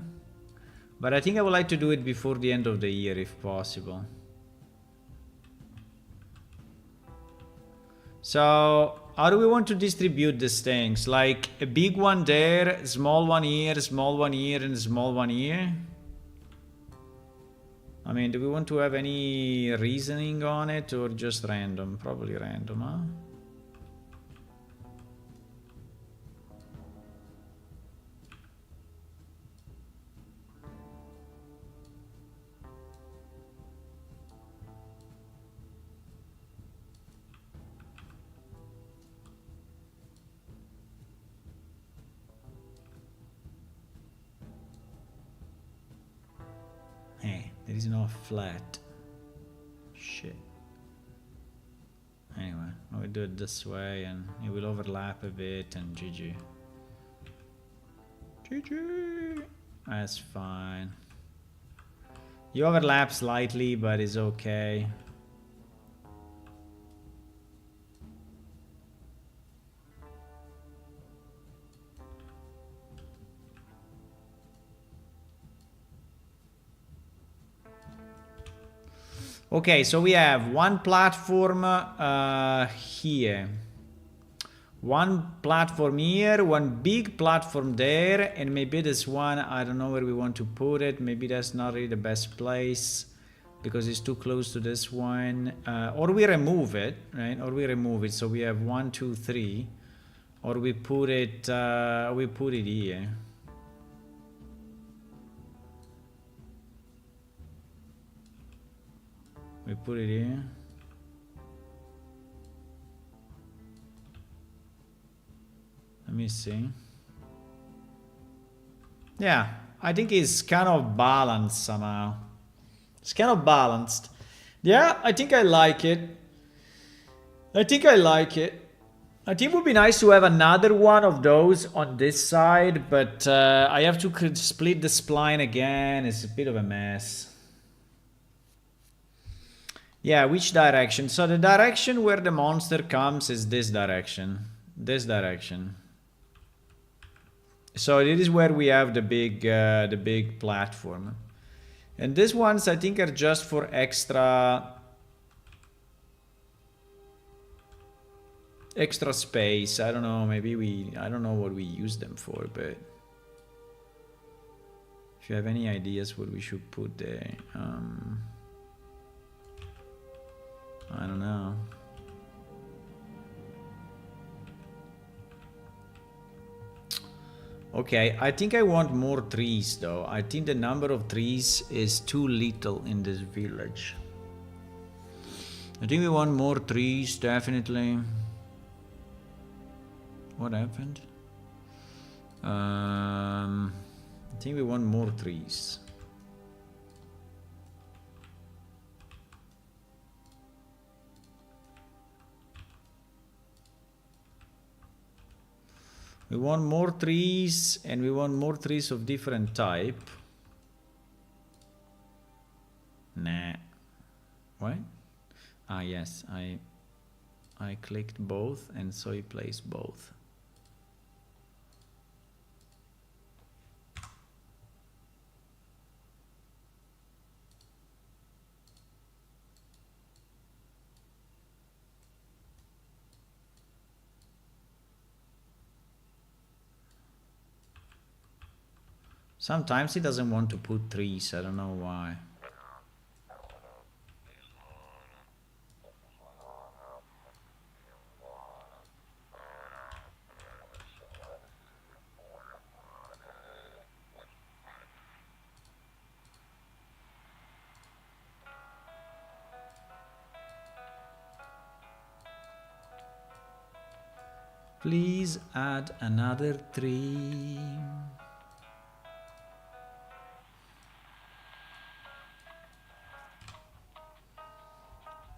But I think I would like to do it before the end of the year if possible. So how do we want to distribute these things? Like a big one there, small one here, small one here, and small one here? I mean, do we want to have any reasoning on it or just random? Probably random, huh? Hey, there is no flat. Shit. Anyway, I will do it this way and it will overlap a bit and GG. GG! That's fine. You overlap slightly, but it's okay. Okay, so we have one platform here, one platform here, one big platform there, and maybe this one, I don't know where we want to put it. Maybe that's not really the best place because it's too close to this one. Or we remove it, right? Or we remove it. So we have 1, 2, 3, or we put it here. We put it here. Let me see. Yeah, I think it's kind of balanced somehow. It's kind of balanced. Yeah, I think I like it. I think it would be nice to have another one of those on this side, but I have to split the spline again. It's a bit of a mess. Yeah, which direction? So the direction where the monster comes is this direction. This direction. So it is where we have the big platform. And these ones I think are just for extra space. I don't know, maybe I don't know what we use them for, but if you have any ideas what we should put there, I don't know. Okay, I think I want more trees though. I think the number of trees is too little in this village. I think we want more trees, definitely. What happened? I think we want more trees. We want more trees, and we want more trees of different type. Nah. What? Ah, yes, I clicked both, and so he placed both. Sometimes he doesn't want to put trees, I don't know why. Please add another 3.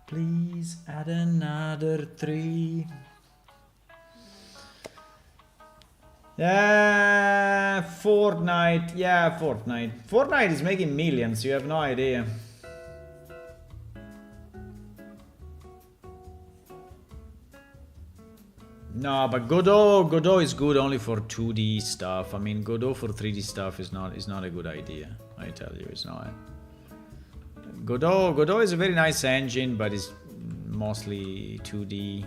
Please add another 3. Yeah, Fortnite. Yeah, Fortnite. Fortnite is making millions. You have no idea. No, but Godot is good only for 2D stuff. I mean, Godot for 3D stuff is not a good idea. I tell you, it's not. Godot is a very nice engine, but it's mostly 2D.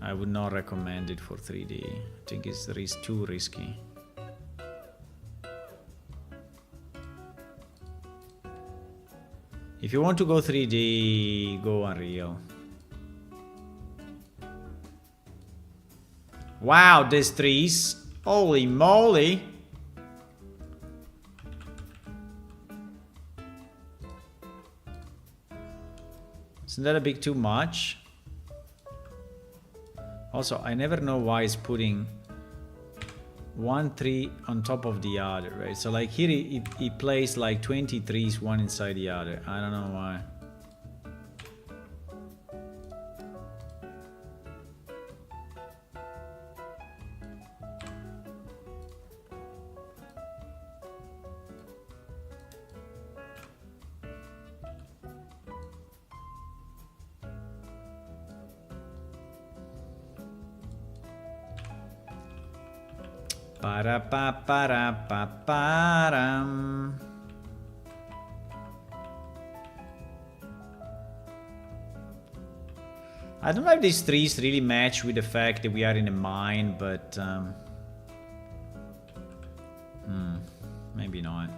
I would not recommend it for 3D. I think it's too risky. If you want to go 3D, go Unreal. Wow, there's trees. Holy moly. Isn't that a bit too much? Also, I never know why it's putting one tree on top of the other, right? So like here he placed like 20 trees one inside the other. I don't know why. Para-pa-para-pa-param. I don't know if these trees really match with the fact that we are in a mine, but maybe not.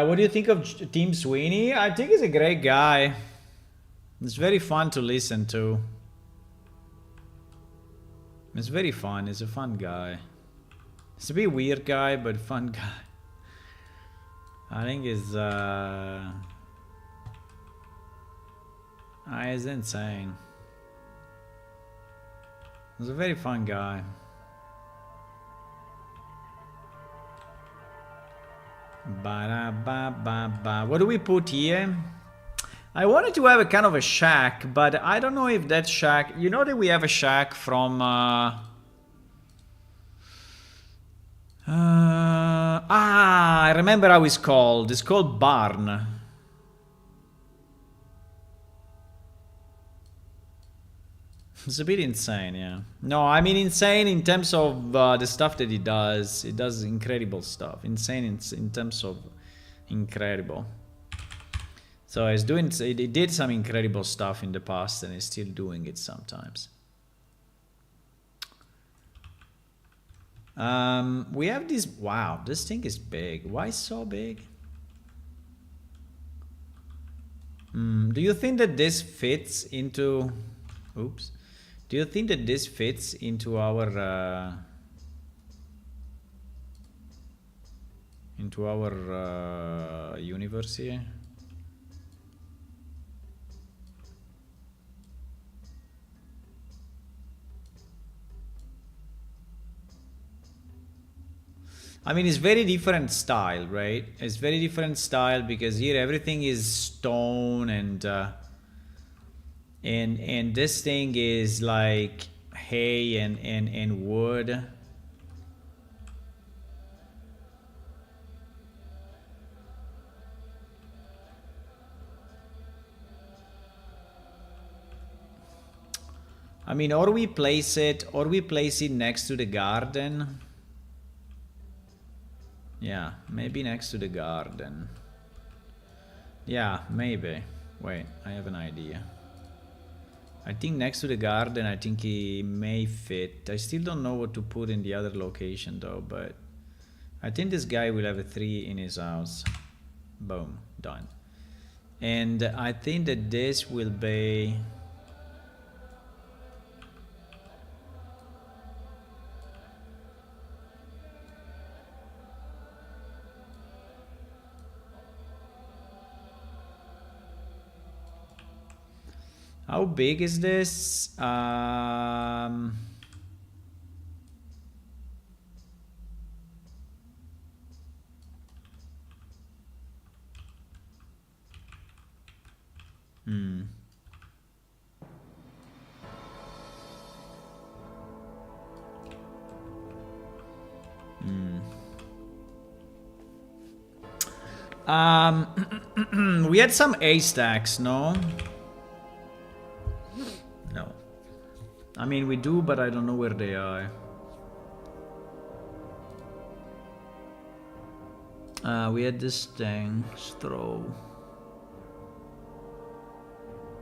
What do you think of Tim Sweeney? I think he's a great guy. It's very fun to listen to. It's very fun. He's a fun guy. He's a bit weird guy, but fun guy. I think he's insane. He's a very fun guy. Ba-da-ba-ba-ba. What do we put here? I wanted to have a kind of a shack, but I don't know if that shack... You know that we have a shack from... I remember how it's called. It's called Barn. It's a bit insane, yeah. No, I mean insane in terms of the stuff that he does. It does incredible stuff. Insane in terms of incredible. So he's doing. He did some incredible stuff in the past, and he's still doing it sometimes. We have this. Wow, this thing is big. Why so big? Do you think that this fits into? Oops. Do you think that this fits into our universe here? I mean, it's very different style, right? It's very different style because here everything is stone and this thing is like hay and wood. I mean, or we place it next to the garden. Yeah, maybe next to the garden. Yeah, maybe. Wait, I have an idea. I think next to the garden, I think he may fit. I still don't know what to put in the other location though, but I think this guy will have a 3 in his house. Boom, done. And I think that this will be... How big is this? We had some A stacks, no? No. I mean, we do, but I don't know where they are. We had this thing, straw.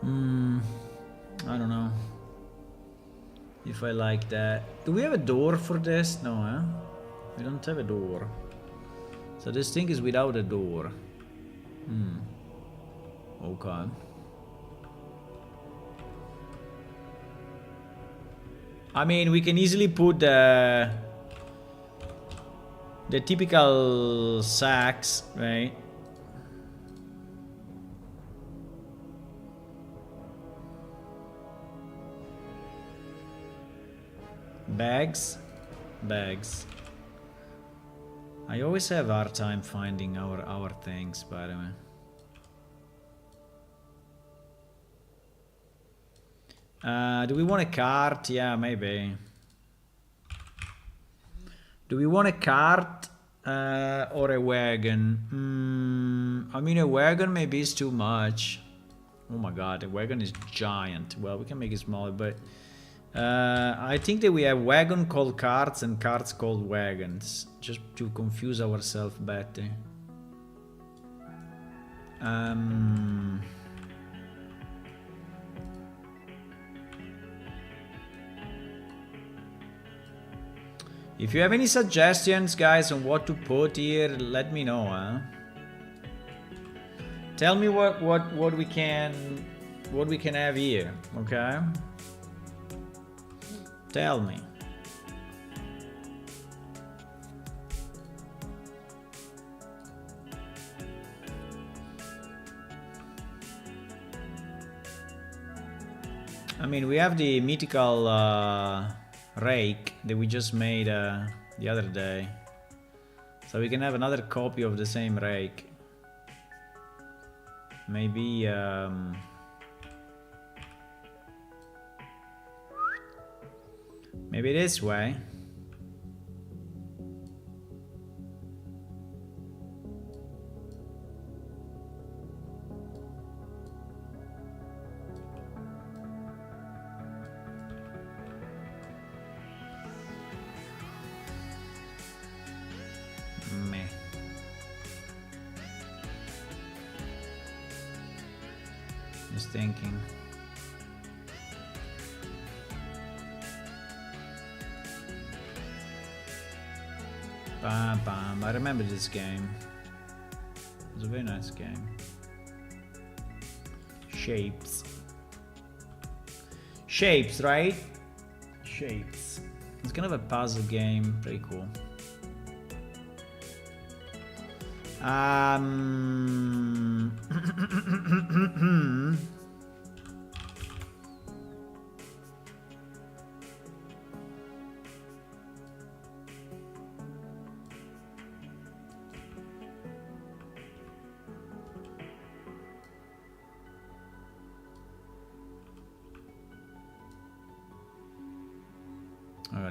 I don't know if I like that. Do we have a door for this? No, huh? We don't have a door. So this thing is without a door. Okay. I mean, we can easily put the typical sacks, right? Bags? Bags. I always have a hard time finding our things, by the way. Do we want a cart? Yeah, maybe. Do we want a cart or a wagon? I mean, a wagon maybe is too much. Oh my god, a wagon is giant. Well, we can make it smaller, but I think that we have wagon called carts and carts called wagons, just to confuse ourselves better. If you have any suggestions, guys, on what to put here, let me know, huh? Tell me what we can have here, okay? Tell me. I mean, we have the mythical rake that we just made the other day, so we can have another copy of the same rake. Maybe maybe this way. Meh. Just thinking. Bam, bam. I remember this game. It was a very nice game. Shapes. Shapes, right? Shapes. It's kind of a puzzle game. Pretty cool.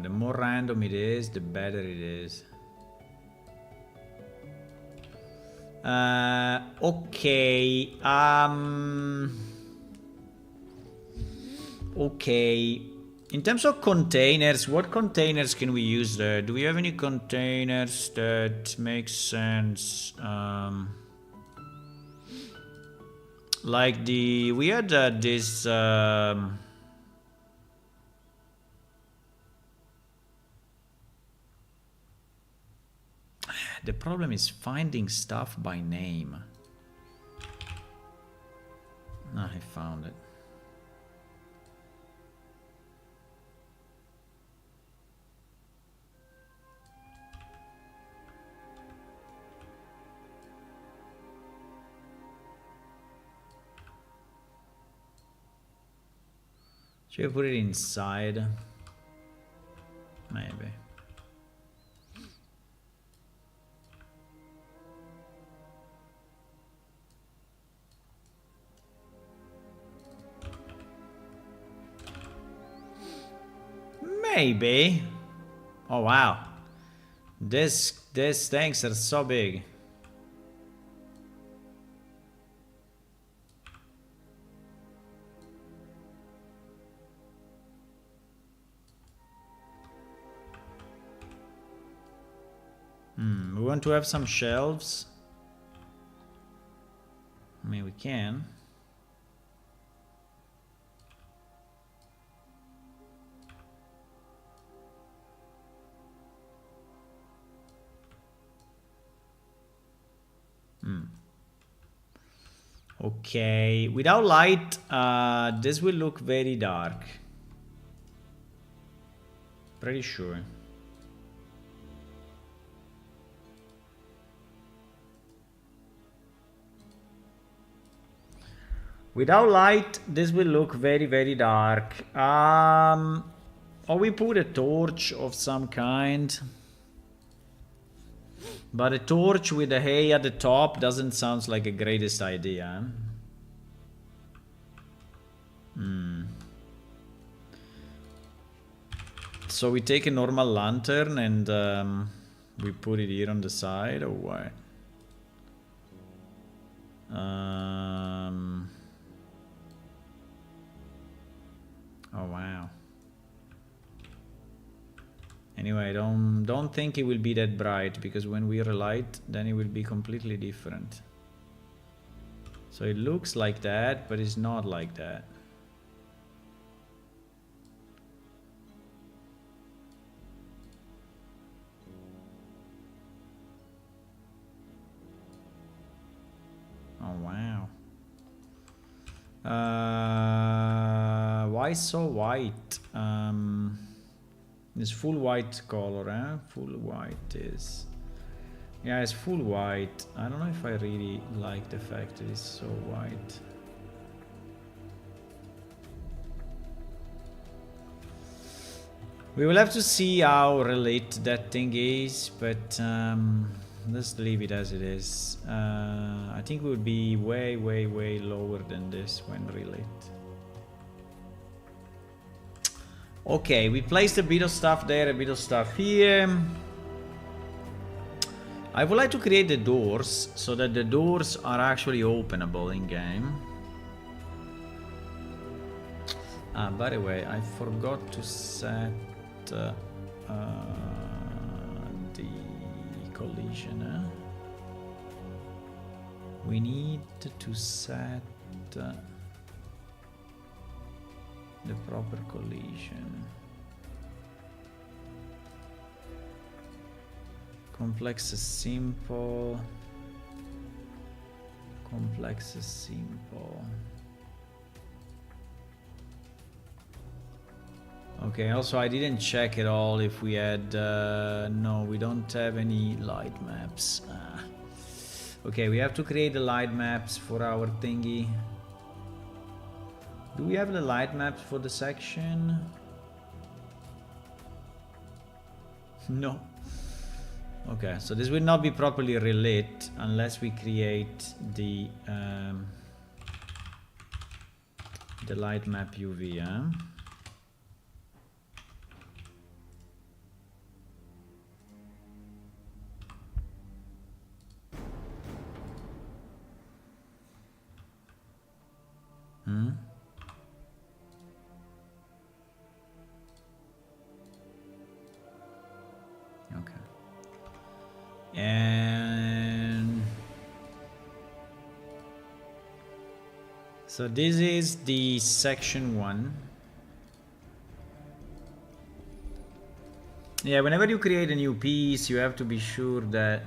The more random it is, the better it is. Okay. Okay. In terms of containers, what containers can we use there? Do we have any containers that make sense? Like we had this. The problem is finding stuff by name. Ah, I found it. Should I put it inside? Maybe. Maybe. Oh wow. These things are so big. We want to have some shelves. I mean, we can. Okay, without light, this will look very dark. Pretty sure. Without light, this will look very, very dark. Or we put a torch of some kind. But a torch with a hay at the top doesn't sound like a greatest idea. So we take a normal lantern and we put it here on the side, or what? Oh wow. Anyway, don't think it will be that bright, because when we relight, then it will be completely different. So it looks like that, but it's not like that. Oh wow. Why so white? It's full white color, eh? Full white is... Yeah, it's full white. I don't know if I really like the fact that it's so white. We will have to see how relit that thing is, but let's leave it as it is. I think we would be way, way, way lower than this when relit. Okay, we placed a bit of stuff there, a bit of stuff here. I would like to create the doors so that the doors are actually openable in game. By the way, I forgot to set the collision. We need to set the proper collision. Complex is simple. Complex is simple. Okay, also I didn't check at all if we had... no, we don't have any light maps. Okay, we have to create the light maps for our thingy. Do we have the light maps for the section? No. Okay, so this will not be properly relit unless we create the light map UV, huh? Okay. And so this is the section 1. Yeah, whenever you create a new piece, you have to be sure that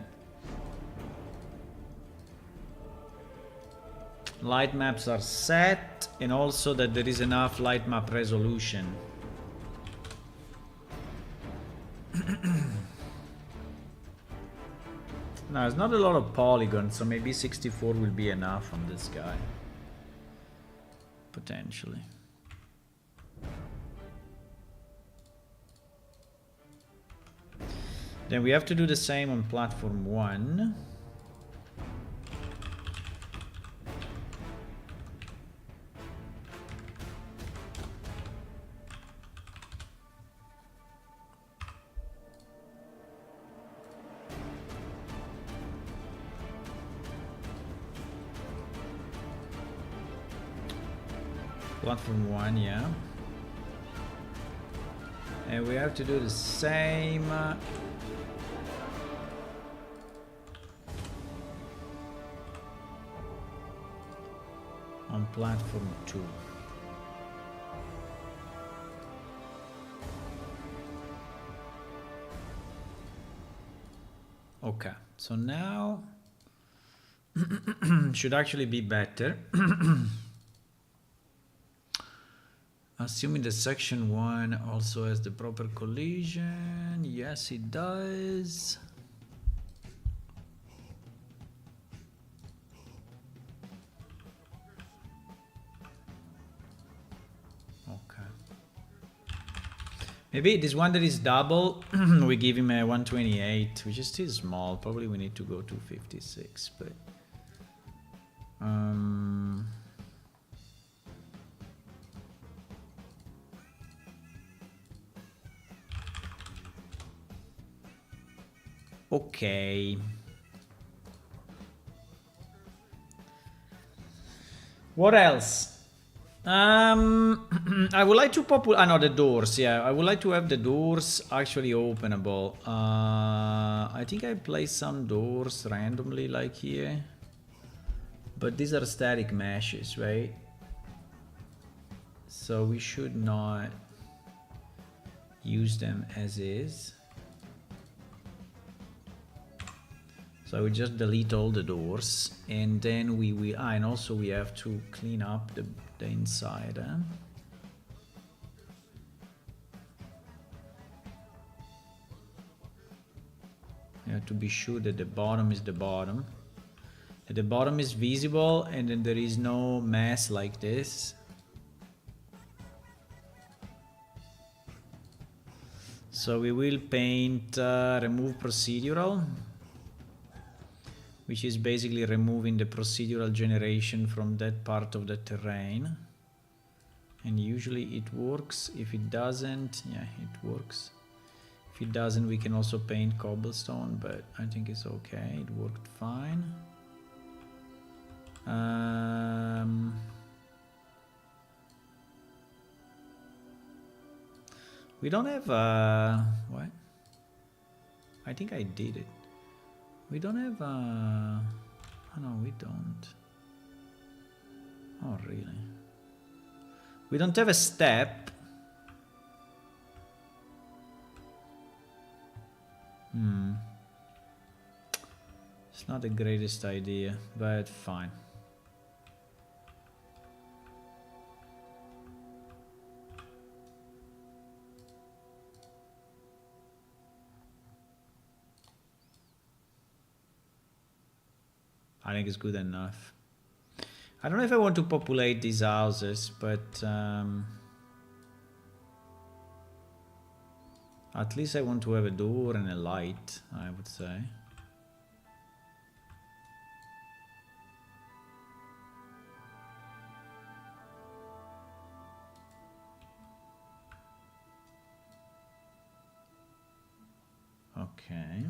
light maps are set, and also that there is enough light map resolution. No, it's not a lot of polygons, so maybe 64 will be enough on this guy. Potentially. Then we have to do the same on platform 1. Platform 1, yeah. And we have to do the same on platform 2. Okay, so now should actually be better. Assuming the section 1 also has the proper collision. Yes, it does. Okay. Maybe this one that is double, we give him a 128, which is still small. Probably we need to go to 56, but... Okay. What else? I would like to no, the doors, yeah. I would like to have the doors actually openable. I think I placed some doors randomly like here. But these are static meshes, right? So we should not use them as is. So I will just delete all the doors, and then we will, and also we have to clean up the inside. You have to be sure that the bottom is the bottom. That the bottom is visible, and then there is no mess like this. So we will paint remove procedural, which is basically removing the procedural generation from that part of the terrain. And usually it works. If it doesn't, yeah, it works. If it doesn't, we can also paint cobblestone, but I think it's okay. It worked fine. We don't have what? I think I did it. We don't have oh no, we don't. Oh really? We don't have a step. It's not the greatest idea, but fine. I think it's good enough. I don't know if I want to populate these houses, but at least I want to have a door and a light, I would say. Okay.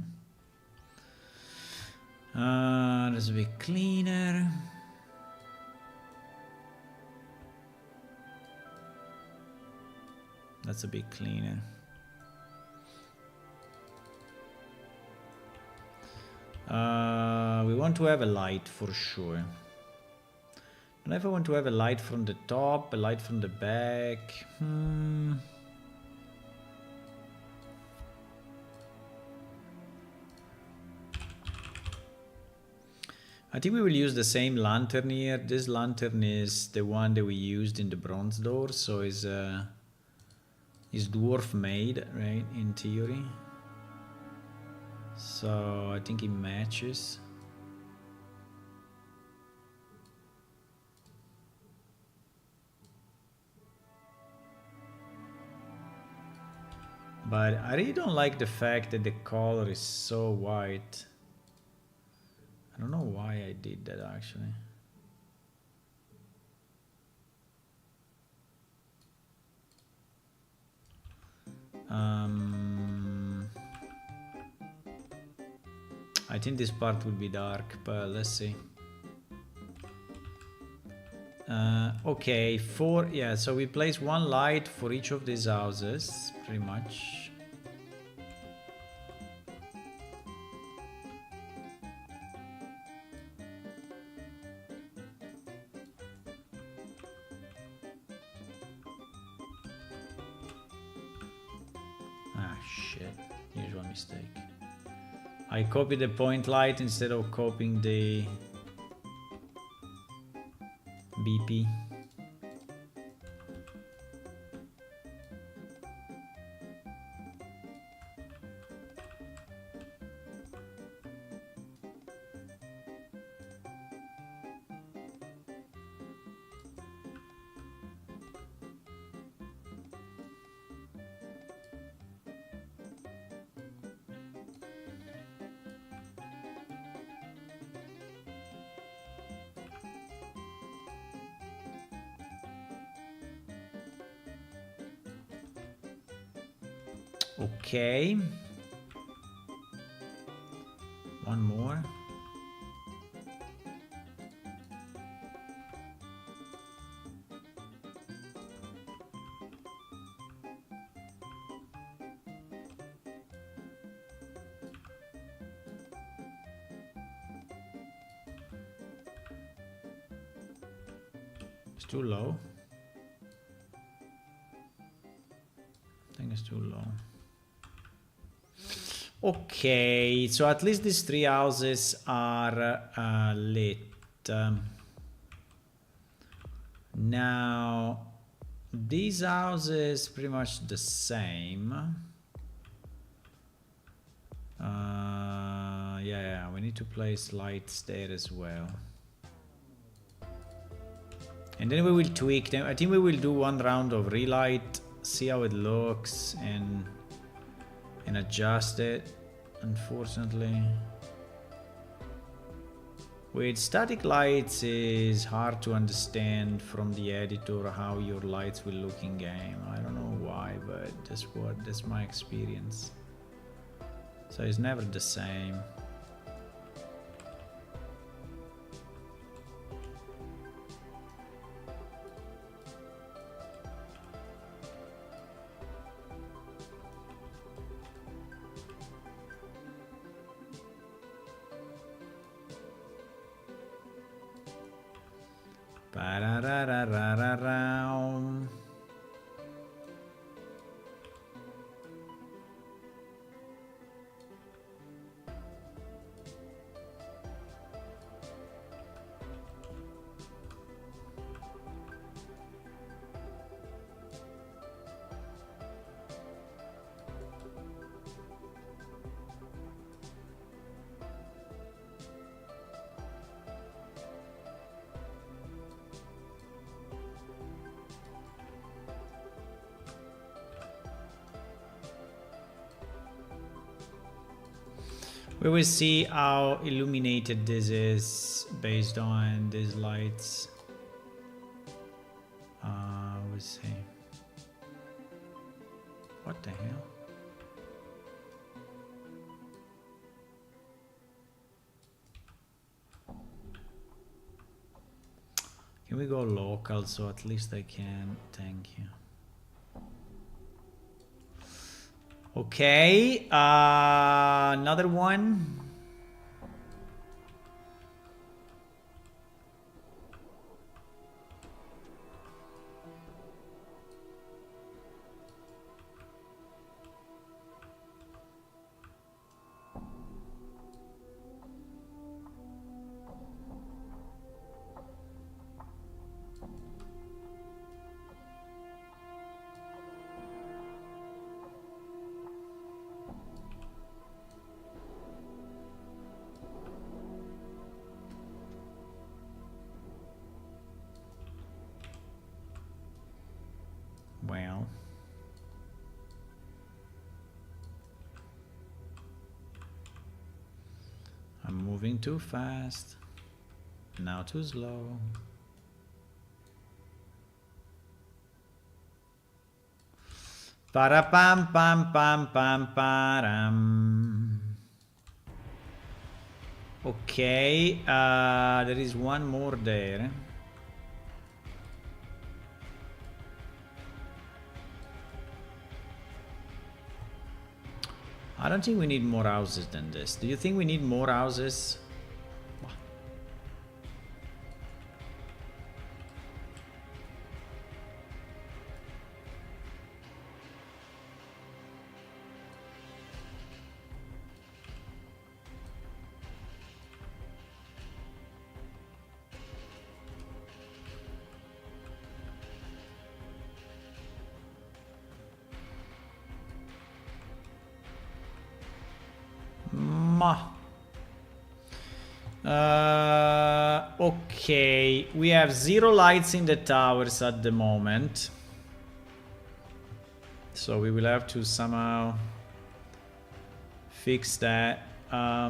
That's a bit cleaner. That's a bit cleaner. We want to have a light for sure. And if I want to have a light from the top, a light from the back, I think we will use the same lantern here. This lantern is the one that we used in the bronze door, so is dwarf made, right, in theory. So I think it matches. But I really don't like the fact that the color is so white. I don't know why I did that actually. I think this part will be dark, but let's see. Okay, so we place one light for each of these houses, pretty much. Ah, shit. Usual mistake. I copied the point light instead of copying the BP. Okay. One more. It's too low. I think it's too low. Okay, so at least these three houses are lit. Now, these houses pretty much the same. Yeah, we need to place lights there as well. And then we will tweak them. I think we will do one round of relight, see how it looks, and adjust it. Unfortunately, with static lights is hard to understand from the editor how your lights will look in game. I don't know why, but that's my experience. So it's never the same. Ba-da-da-da-da-da-da. We will see how illuminated this is based on these lights. We'll see. What the hell? Can we go local so at least I can? Thank you. Okay, another one. moving too fast. Now too slow. Para pam pam pam pam param. Okay, there is one more there. I don't think we need more houses than this. Do you think we need more houses? Okay, we have 0 lights in the towers at the moment, so we will have to somehow fix that. I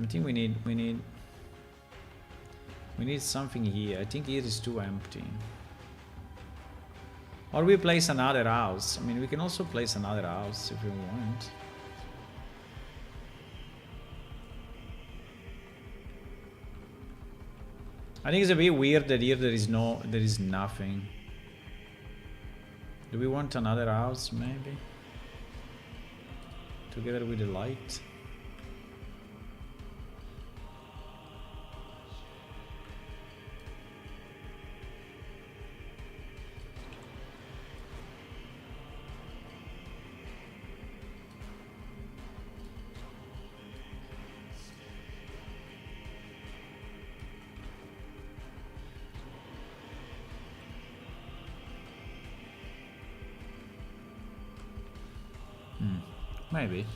think we need something here. I think here is too empty. Or we place another house. I mean, we can also place another house if we want. I think it's a bit weird that here there is nothing. Do we want another house maybe? Together with the light? Maybe.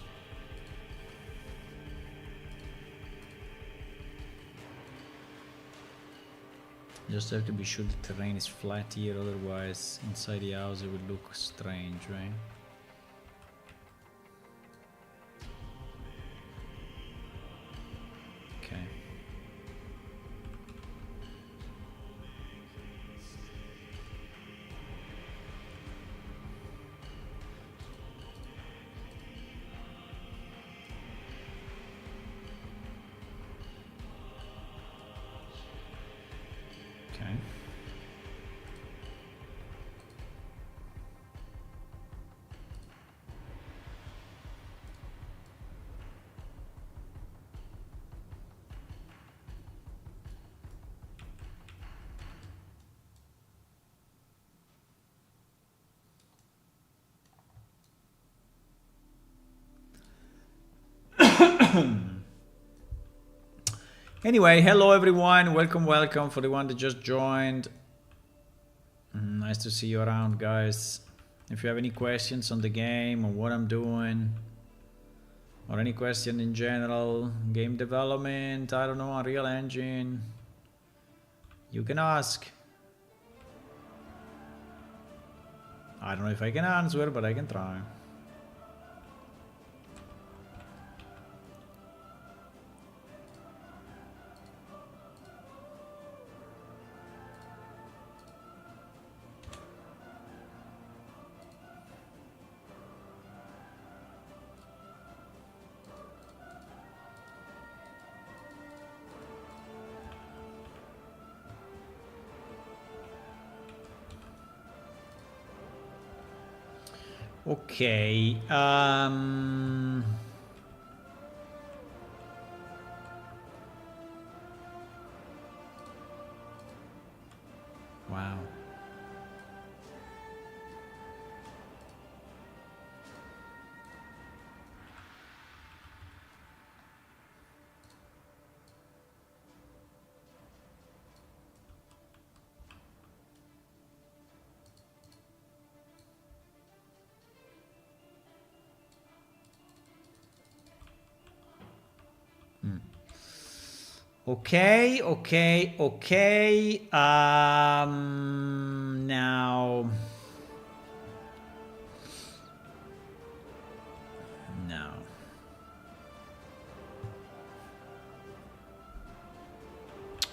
Just have to be sure the terrain is flat here, otherwise inside the house it would look strange, right? Okay. Anyway, hello everyone, welcome for the one that just joined. Nice to see you around, guys. If you have any questions on the game or what I'm doing, or any question in general, game development, I don't know, Unreal Engine, you can ask. I don't know if I can answer, but I can try. Okay, wow. Okay. Now. No.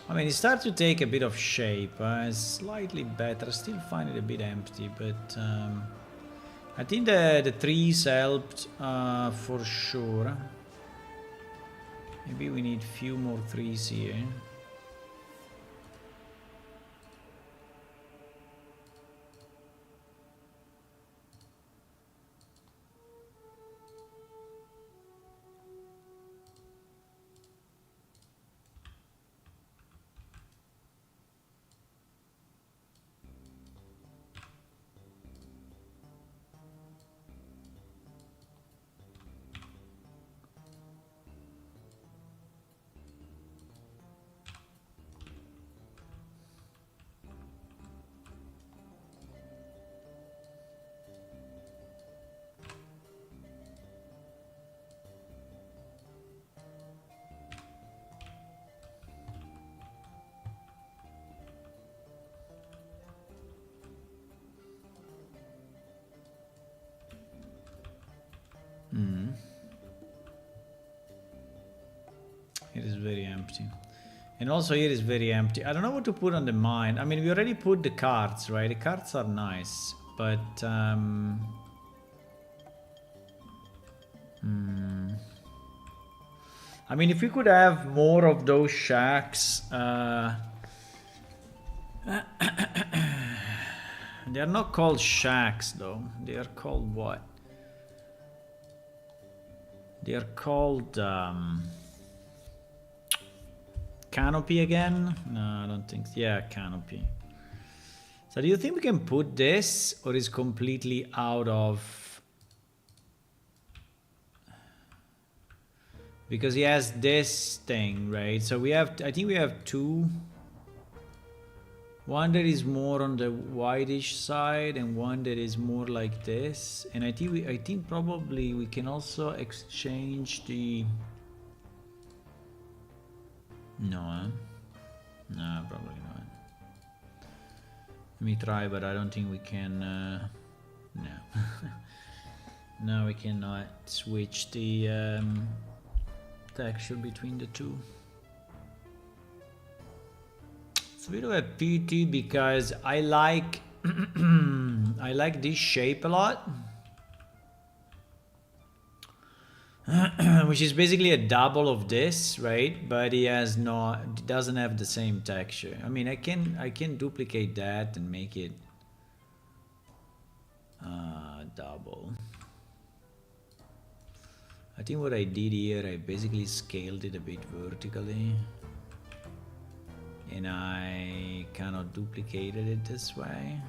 I mean, it starts to take a bit of shape. It's slightly better. I still find it a bit empty, but I think the trees helped for sure. Maybe we need few more trees here. It is very empty. And also here is very empty. I don't know what to put on the mine. I mean, we already put the carts, right? The carts are nice, but I mean, if we could have more of those shacks, they are not called shacks though. They are called what? They are called canopy again? No, I don't think. Yeah, canopy. So do you think we can put this, or is completely out of? Because he has this thing, right? So we have, I think we have two. One that is more on the whitish side, and one that is more like this. And I think probably we can also exchange the. No, no, probably not. Let me try, but I don't think we can. No, no, we cannot switch the texture between the two. It's a bit of a pity because I like I like this shape a lot. Which is basically a double of this, right? But he has not, doesn't have the same texture. I mean, I can duplicate that and make it double. I think what I did here, I basically scaled it a bit vertically, and I kind of duplicated it this way.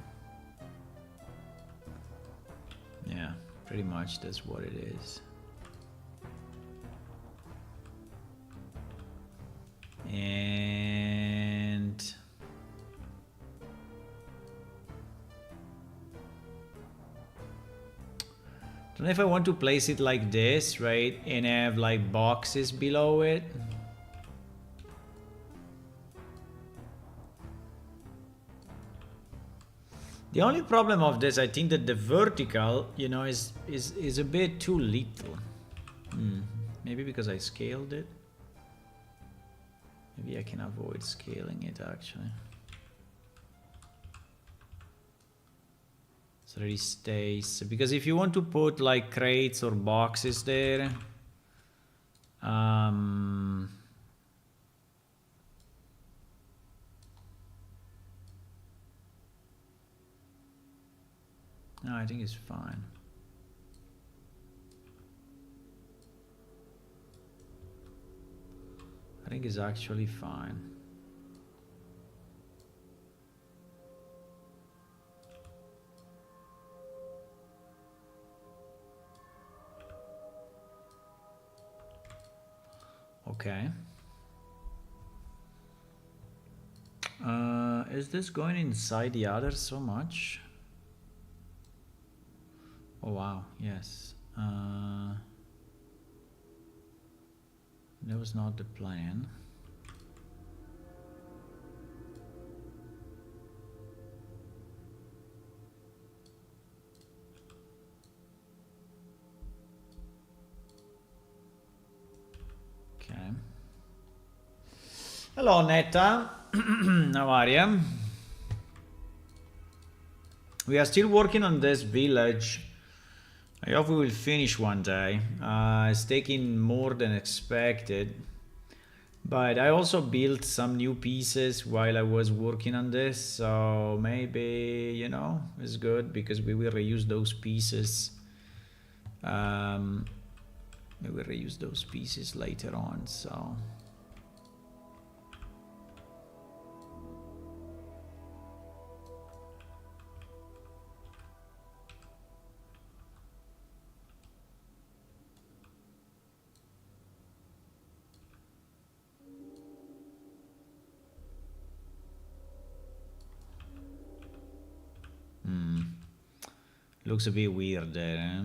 Yeah, pretty much that's what it is. And don't know if I want to place it like this, right? And have like boxes below it. The only problem of this, I think that the vertical, you know, is a bit too little. Maybe because I scaled it. Maybe I can avoid scaling it actually. So that it stays. Because if you want to put like crates or boxes there, no, I think it's fine. I think it's actually fine. Okay. Is this going inside the other so much? Oh wow, yes. That was not the plan. Hello, Netta. How are you? We are still working on this village. I hope we will finish one day. It's taking more than expected. But I also built some new pieces while I was working on this. So maybe, you know, it's good because we will reuse those pieces. We will reuse those pieces later on, so... Looks a bit weird there, eh?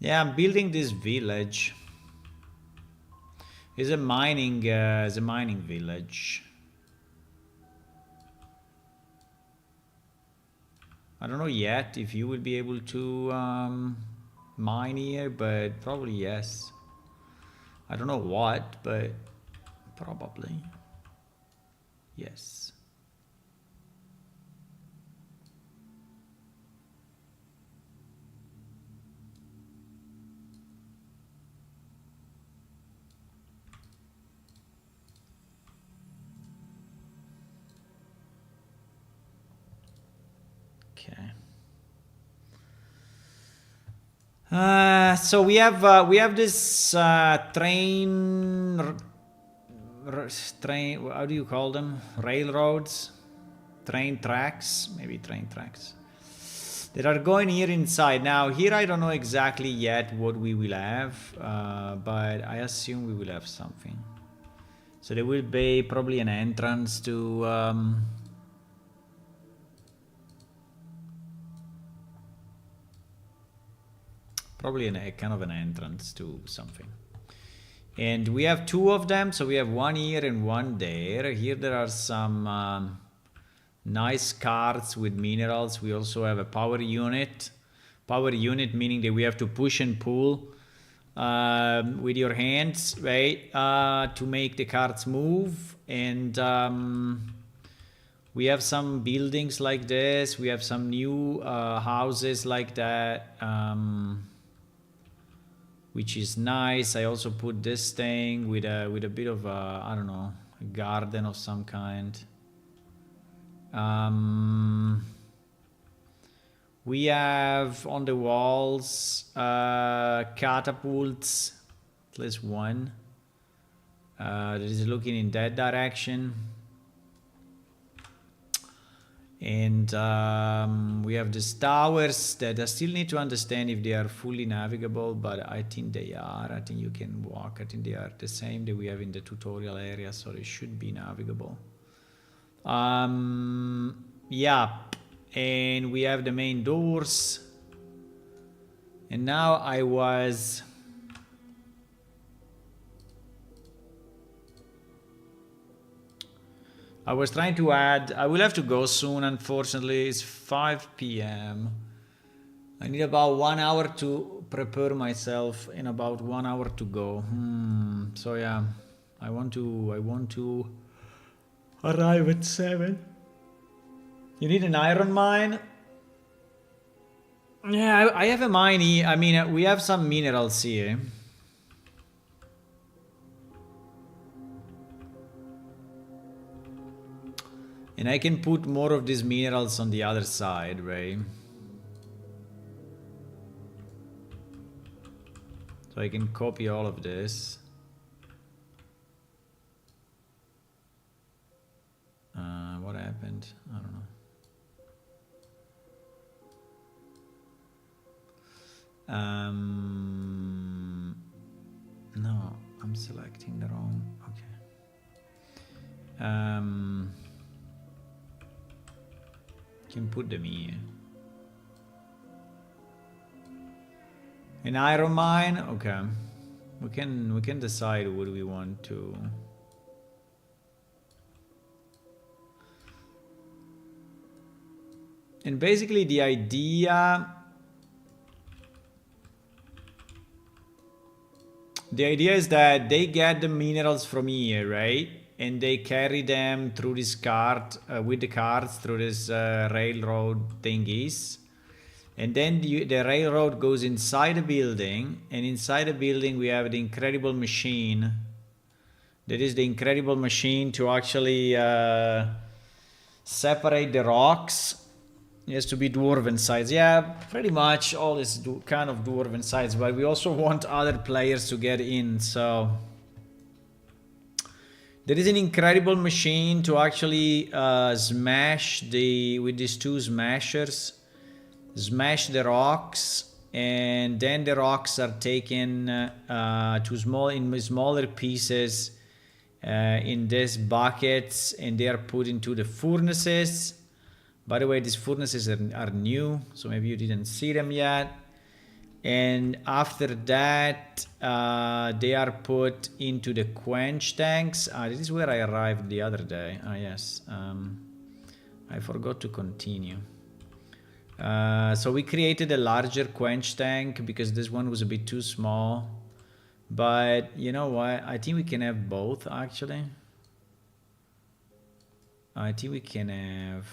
Yeah, I'm building this village. It's a mining village. I don't know yet if you will be able to mine here, but probably yes. I don't know what, but probably yes. Okay. So we have this train. How do you call them? Railroads, train tracks, maybe train tracks. That are going here inside. Now here I don't know exactly yet what we will have, but I assume we will have something. So there will be probably an entrance to. Probably a kind of an entrance to something. And we have two of them, so we have one here and one there. Here there are some nice carts with minerals. We also have a power unit. Power unit meaning that we have to push and pull with your hands, right, to make the carts move. And we have some buildings like this. We have some new houses like that. Which is nice. I also put this thing with a bit of I don't know, a garden of some kind. We have on the walls catapults, at least one that is looking in that direction. And we have these towers that I still need to understand if they are fully navigable, but I think they are. I think you can walk. I think they are the same that we have in the tutorial area, so they should be navigable. Yeah, and we have the main doors. And now I was trying to add, I will have to go soon, unfortunately. It's 5 p.m. I need about 1 hour to prepare myself and about 1 hour to go. So yeah, I want to arrive at 7. You need an iron mine? Yeah, I have a mine here. I mean, we have some minerals here. And I can put more of these minerals on the other side, right? So I can copy all of this. What happened? I don't know. No, I'm selecting the wrong. Okay. Can put them here. An iron mine, okay. We can decide what we want to. And basically the idea is that they get the minerals from here, right? And they carry them through this cart, with the carts through this railroad thingies. And then the railroad goes inside the building, and inside the building we have the incredible machine. That is the incredible machine to actually separate the rocks. It has to be Dwarven size. Yeah, pretty much all is kind of Dwarven size, but we also want other players to get in, so... There is an incredible machine to actually smash with these two smashers, smash the rocks, and then the rocks are taken in smaller pieces in these buckets, and they are put into the furnaces. By the way, these furnaces are new, so maybe you didn't see them yet. And after that, they are put into the quench tanks. This is where I arrived the other day. Yes. I forgot to continue. So we created a larger quench tank because this one was a bit too small. But you know what? I think we can have both, actually. I think we can have...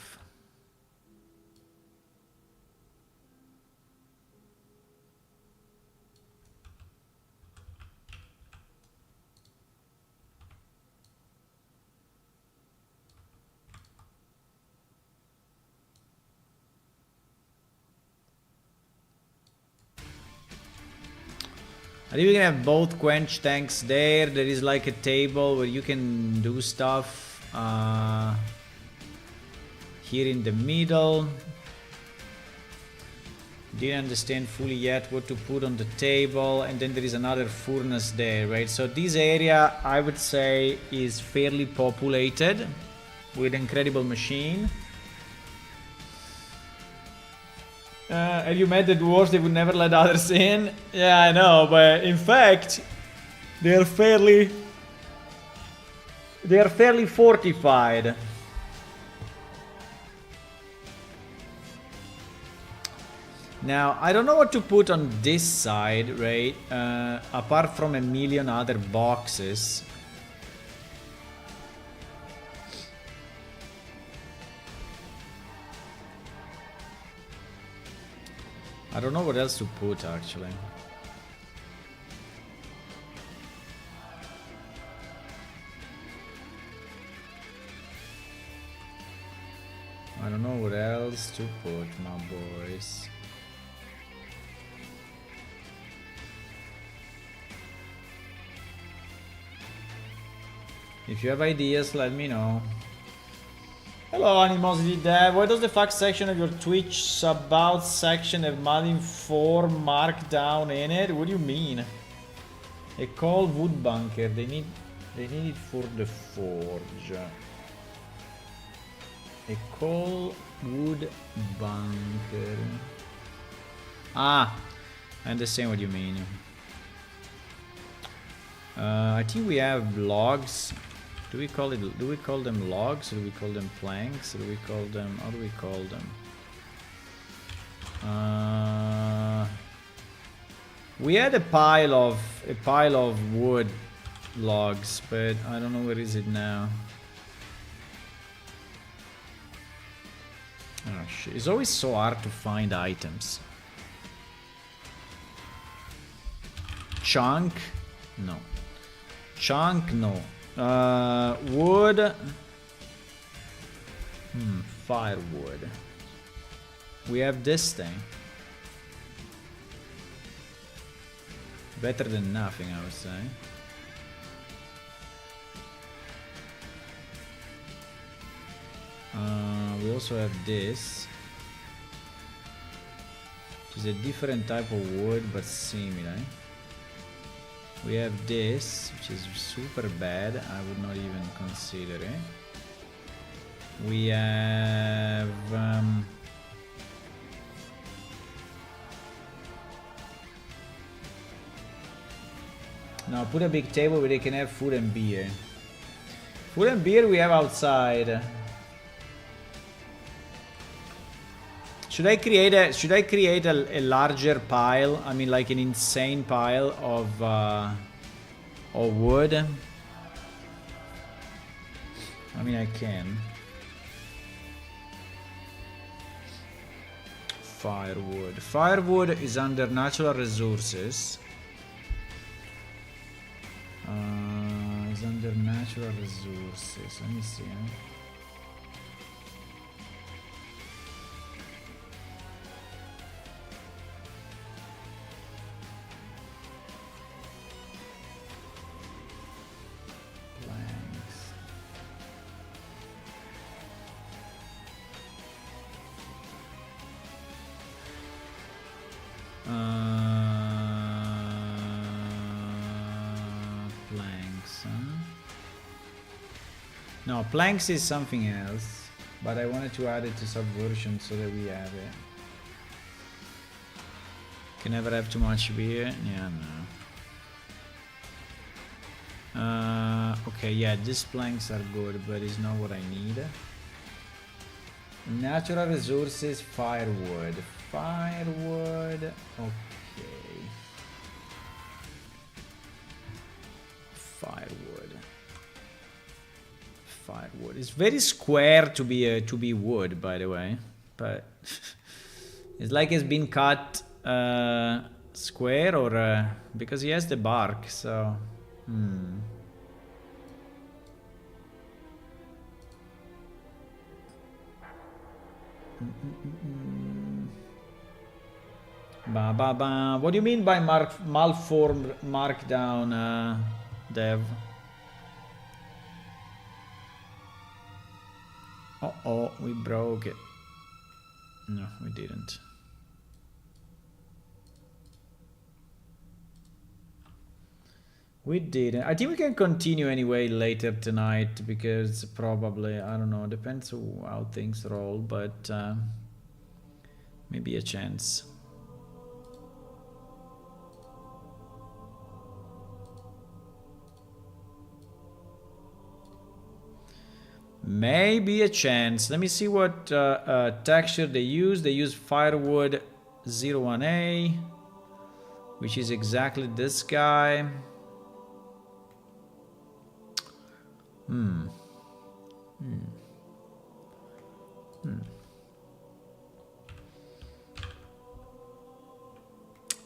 I think we can have both quench tanks there. There is like a table where you can do stuff here in the middle. Didn't understand fully yet what to put on the table, and then there is another furnace there, right? So this area, I would say, is fairly populated with incredible machine. Have you met the dwarves? They would never let others in. Yeah, I know, but in fact, they are fairly fortified. Now, I don't know what to put on this side, right? Apart from a million other boxes. I don't know what else to put, actually. I don't know what else to put, my boys. If you have ideas, let me know. Hello, Animosity Dev. Why does the fact section of your Twitch sub out section have Malin 4 markdown in it? What do you mean? A cold wood bunker. They need it for the forge. A coal wood bunker. Ah, I understand what you mean. I think we have logs. Do we call them logs, or do we call them planks, or do we call them, how do we call them? We had a pile of wood logs, but I don't know where is it now. Oh shit, it's always so hard to find items. Chunk? No. Chunk? No. Wood. Firewood. We have this thing. Better than nothing, I would say. We also have this. Which is a different type of wood, but similar. We have this, which is super bad. I would not even consider it. We have... now put a big table where they can have food and beer. Food and beer we have outside. Should I create a larger pile? I mean, like an insane pile of wood. I mean, I can. Firewood. Firewood is under natural resources. It's under natural resources. Let me see. Planks, huh? No, planks is something else, but I wanted to add it to Subversion so that we have it. Can never have too much beer. Yeah, no. Okay, yeah, these planks are good, but it's not what I need. Natural resources, firewood. Firewood, okay. Firewood. It's very square to be wood, by the way, but it's like it's been cut square or because he has the bark, so. Ba ba ba. What do you mean by malformed markdown, Dev? Uh-oh, we broke it. No, we didn't. We didn't. I think we can continue anyway later tonight because probably, I don't know, depends on how things roll, but maybe a chance. Maybe a chance. Let me see what texture they use. They use Firewood 01A, which is exactly this guy.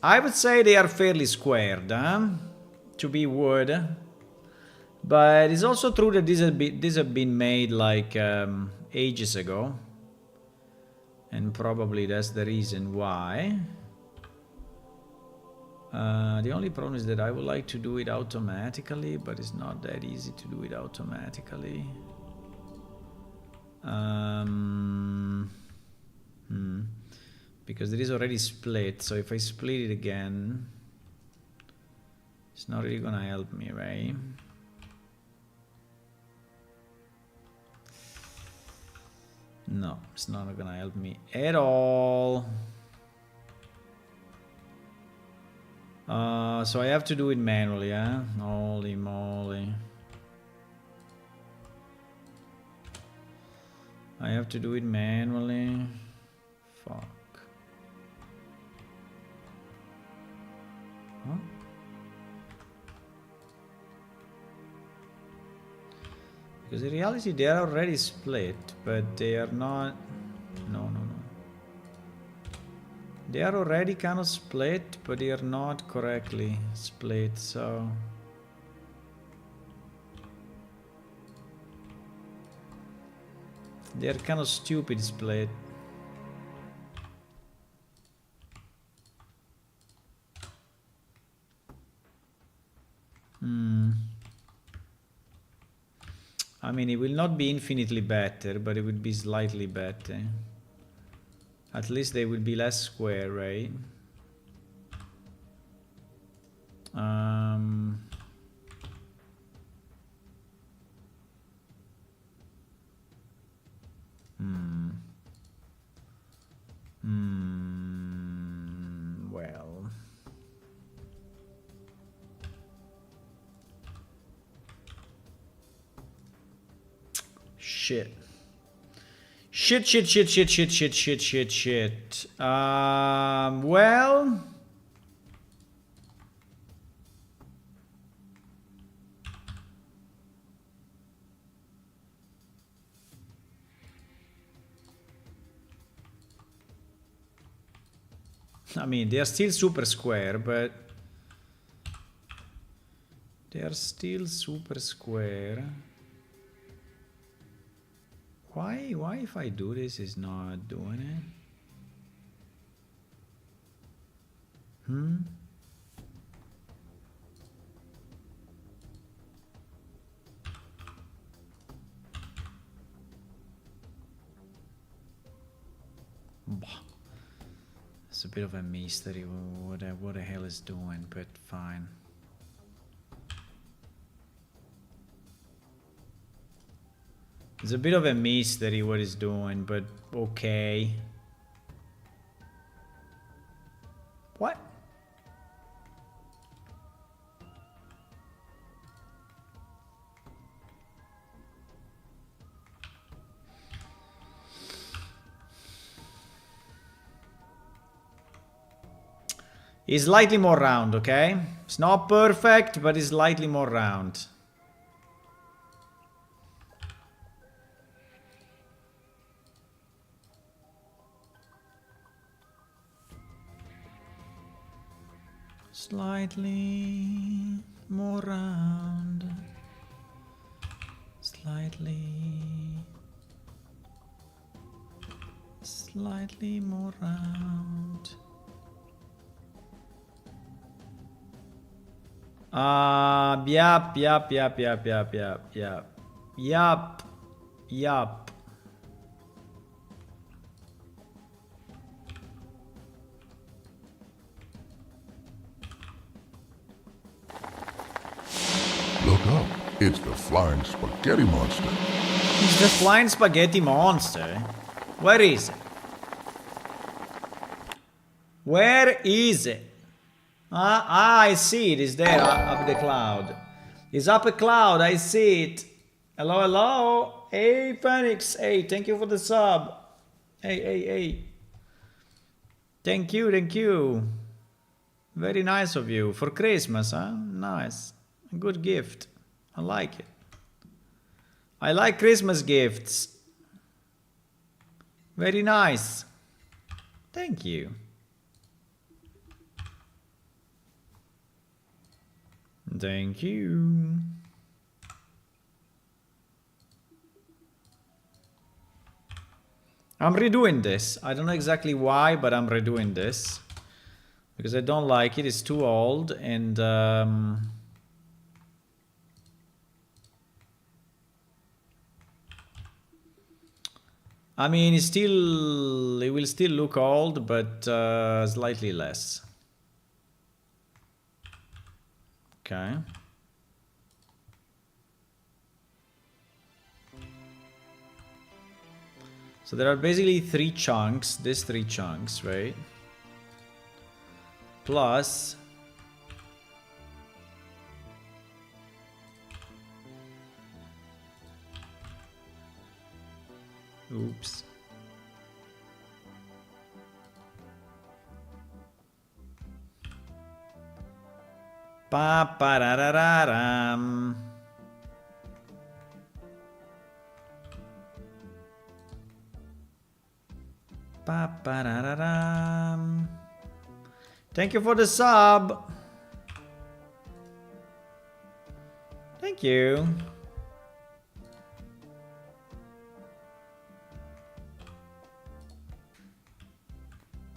I would say they are fairly squared, to be wood. But it's also true that these have been made like ages ago. And probably that's the reason why. The only problem is that I would like to do it automatically, but it's not that easy to do it automatically. Because it is already split, so if I split it again, it's not really gonna help me, right? No, it's not gonna help me at all. So I have to do it manually, huh? Holy moly. I have to do it manually. Fuck. Huh? Because in reality they are already split, but they are not. No. They are already kind of split, but they are not correctly split, so. They are kind of stupid split. I mean, it will not be infinitely better, but it would be slightly better. At least they will be less square, right? Well. Shit. Well... I mean, they are still super square, but... They are still super square. Why if I do this is not doing it? Bah. It's a bit of a mystery what the hell is doing, but fine. It's a bit of a mystery what it's doing, but okay. What? It's slightly more round, okay? It's not perfect, but it's slightly more round. Slightly more round. Slightly more round. Yup. Look up. It's the flying spaghetti monster. It's the flying spaghetti monster. Where is it? Where is it? I see it. It's there up the cloud. It's up a cloud. I see it. Hello. Hey, Phoenix. Hey, thank you for the sub. Hey. Thank you. Very nice of you. For Christmas, huh? Nice. A good gift. I like it. I like Christmas gifts. Very nice. Thank you. Thank you. I'm redoing this. I don't know exactly why, but I'm redoing this. Because I don't like it. It's too old and... I mean, it will still look old, but slightly less. Okay. So there are basically three chunks, these three chunks, right? Plus... Oops. Pa-pa-ra-ra-ra-ram. Pa-pa-ra-ra-ram. Thank you for the sub. Thank you.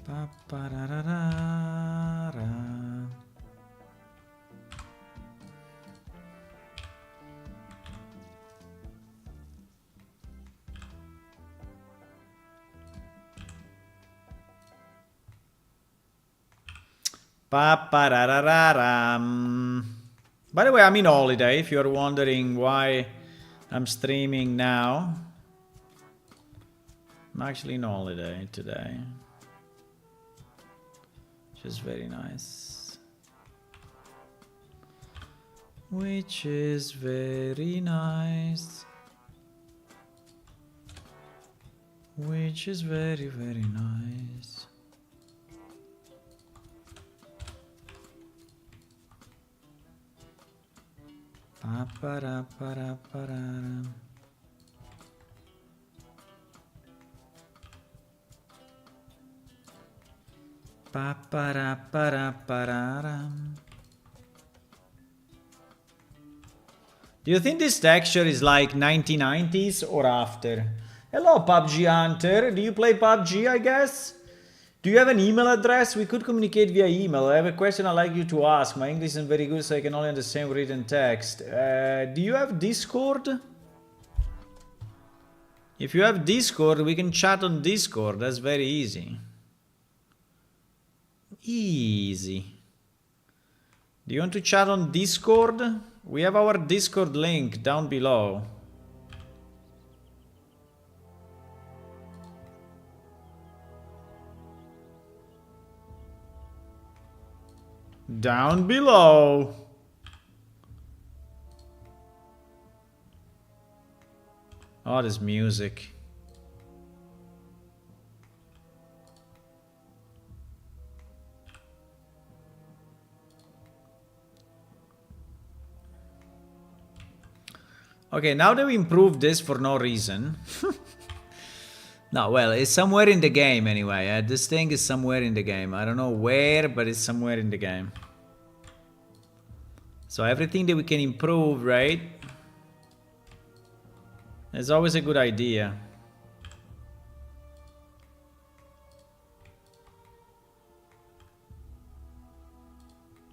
Pa-pa-ra-ra-ra-ra. Pa-pa-ra-ra-ra-ram. By the way, I'm in holiday, if you're wondering why I'm streaming now. I'm actually in holiday today. Which is very nice. Which is very nice. which is very, very nice. Pa-pa-ra-pa-ra-pa-ra-ra. Pa-pa-ra-pa-ra-pa-ra-ra. Do you think this texture is like 1990s or after? Hello, PUBG Hunter. Do you play PUBG, I guess? Do you have an email address? We could communicate via email. I have a question I'd like you to ask. My English isn't very good, so I can only understand written text. Do you have Discord? If you have Discord, we can chat on Discord. That's very easy. Easy. Do you want to chat on Discord? We have our Discord link down below. Down below. Oh, this music. Okay, now that we improved this for no reason. No, well, it's somewhere in the game anyway. This thing is somewhere in the game. I don't know where, but it's somewhere in the game. So everything that we can improve, right? It's always a good idea.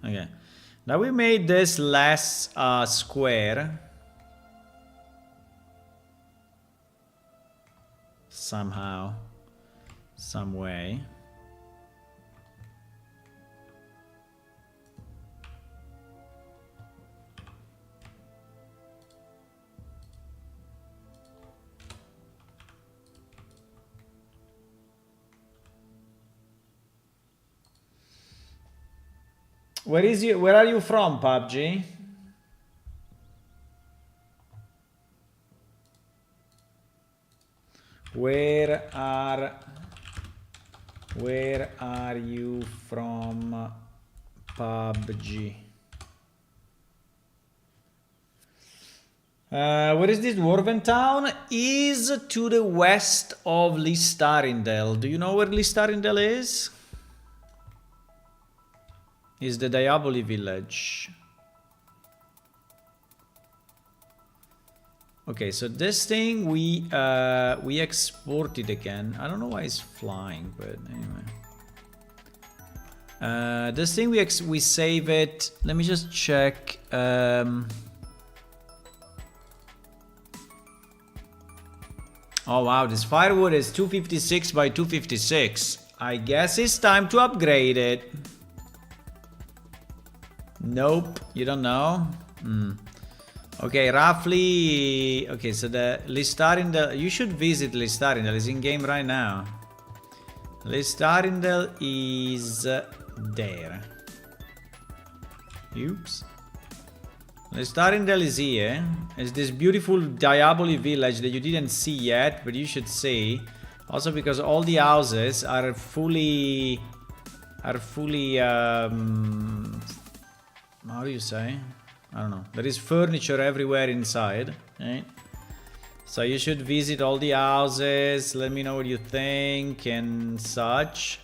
Okay. Now we made this less square. Somehow, some way. Where are you from, PUBG? Where are you from, PUBG? Where is this Dwarven town? Is to the west of Listarindel. Do you know where Listarindel is? Is the Diaboli village. Okay, so this thing we exported again. I don't know why it's flying, but anyway. This thing we save it. Let me just check. Oh wow, this firewood is 256 by 256. I guess it's time to upgrade it. Nope, you don't know? Okay, roughly... Okay, so the Listarindel... You should visit Listarindel. It's in game right now. Listarindel is there. Oops. Listarindel is here. It's this beautiful Diaboli village that you didn't see yet, but you should see. Also because all the houses are fully... how do you say? I don't know. There is furniture everywhere inside, right? So you should visit all the houses. Let me know what you think and such.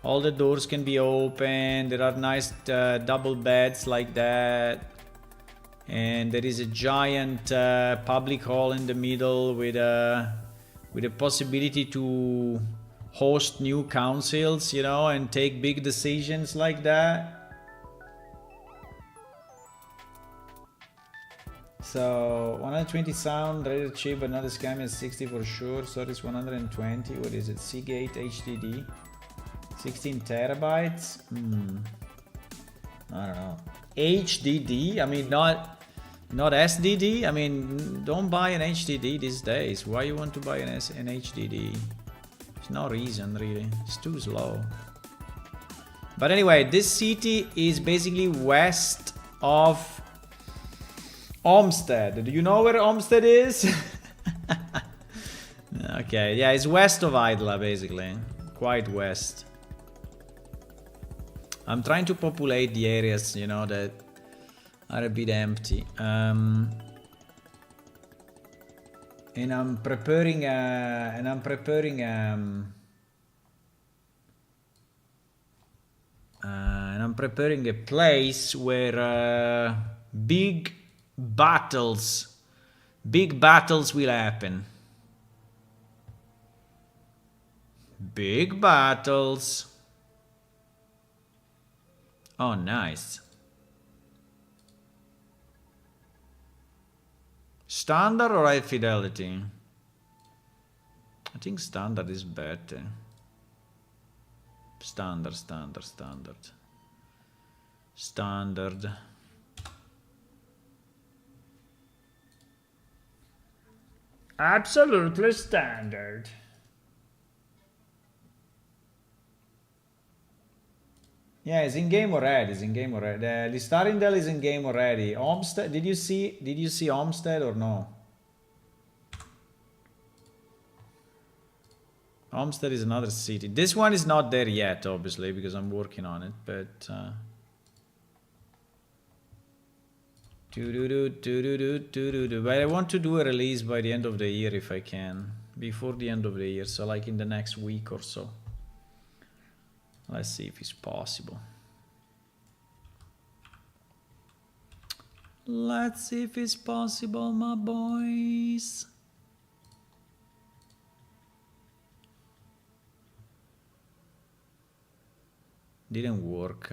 All the doors can be open. There are nice double beds like that. And there is a giant public hall in the middle with a possibility to host new councils, you know, and take big decisions like that. So 120 sound, rather cheap, but not as scammy as 60 for sure. So it's 120. What is it? Seagate HDD, 16 terabytes. I don't know. HDD. I mean, not SDD. I mean, don't buy an HDD these days. Why you want to buy an HDD? There's no reason really. It's too slow. But anyway, this city is basically west of Olmsted. Do you know where Olmsted is? Okay, Okay, yeah, it's west of Idla, basically. Quite west. I'm trying to populate the areas, you know, that are a bit empty. And I'm preparing a place where big battles will happen. Big battles. Oh, nice. Standard or high fidelity? I think standard is better. Standard. Absolutely standard. Yeah, it's in game already. Listarindel is in game already. Olmsted, did you see Olmsted or no? Olmsted is another city. This one is not there yet, obviously, because I'm working on it, but but I want to do a release by the end of the year if I can. Before the end of the year, so like in the next week or so. Let's see if it's possible. Let's see if it's possible, my boys. Didn't work.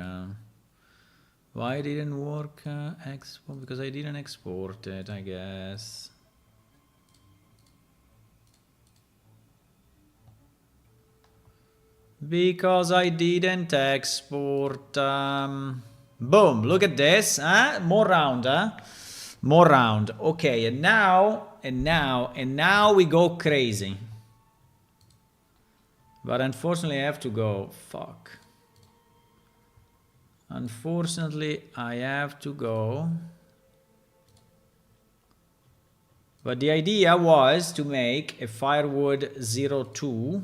Why didn't work? Export? Because I didn't export it, I guess. Because I didn't export. Boom, look at this. Huh? More round, huh? More round. Okay, and now we go crazy. But unfortunately I have to go. Fuck. Unfortunately I have to go. But the idea was to make a firewood 02.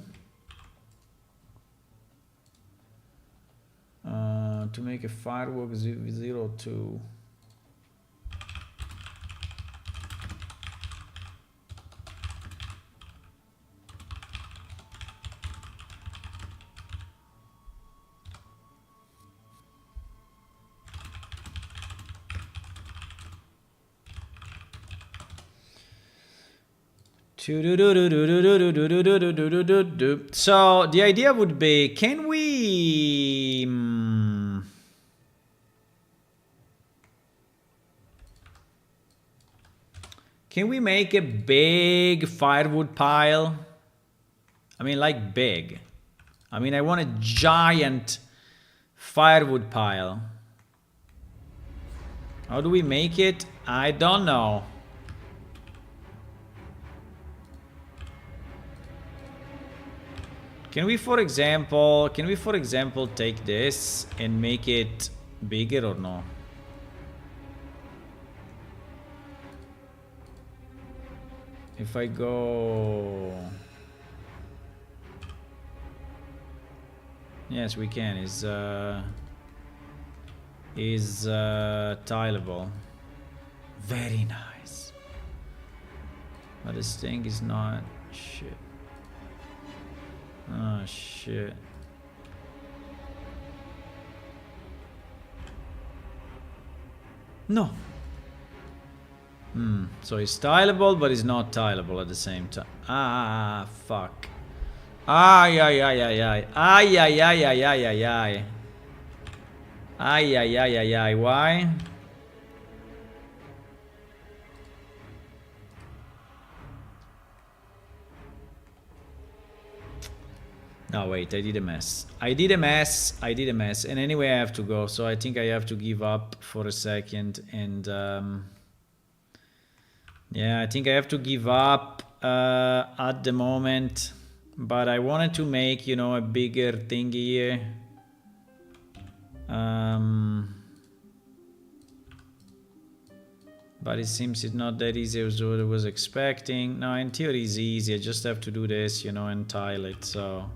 To make a firework 02. So the idea would be, can we make a big firewood pile? I mean, like big. I mean, I want a giant firewood pile. How do we make it? I don't know. Can we, for example, take this and make it bigger or no? If I go... Yes, we can. Is tileable. Very nice. But this thing is not... Shit. Oh shit. No. So it's tileable, but it's not tileable at the same time. Fuck. Ay. Why? No, wait, I did a mess. And anyway, I have to go. So I think I have to give up for a second. And yeah, I think I have to give up at the moment. But I wanted to make, you know, a bigger thing here. But it seems it's not that easy as what I was expecting. No, in theory it's easy. I just have to do this, you know, and tile it. So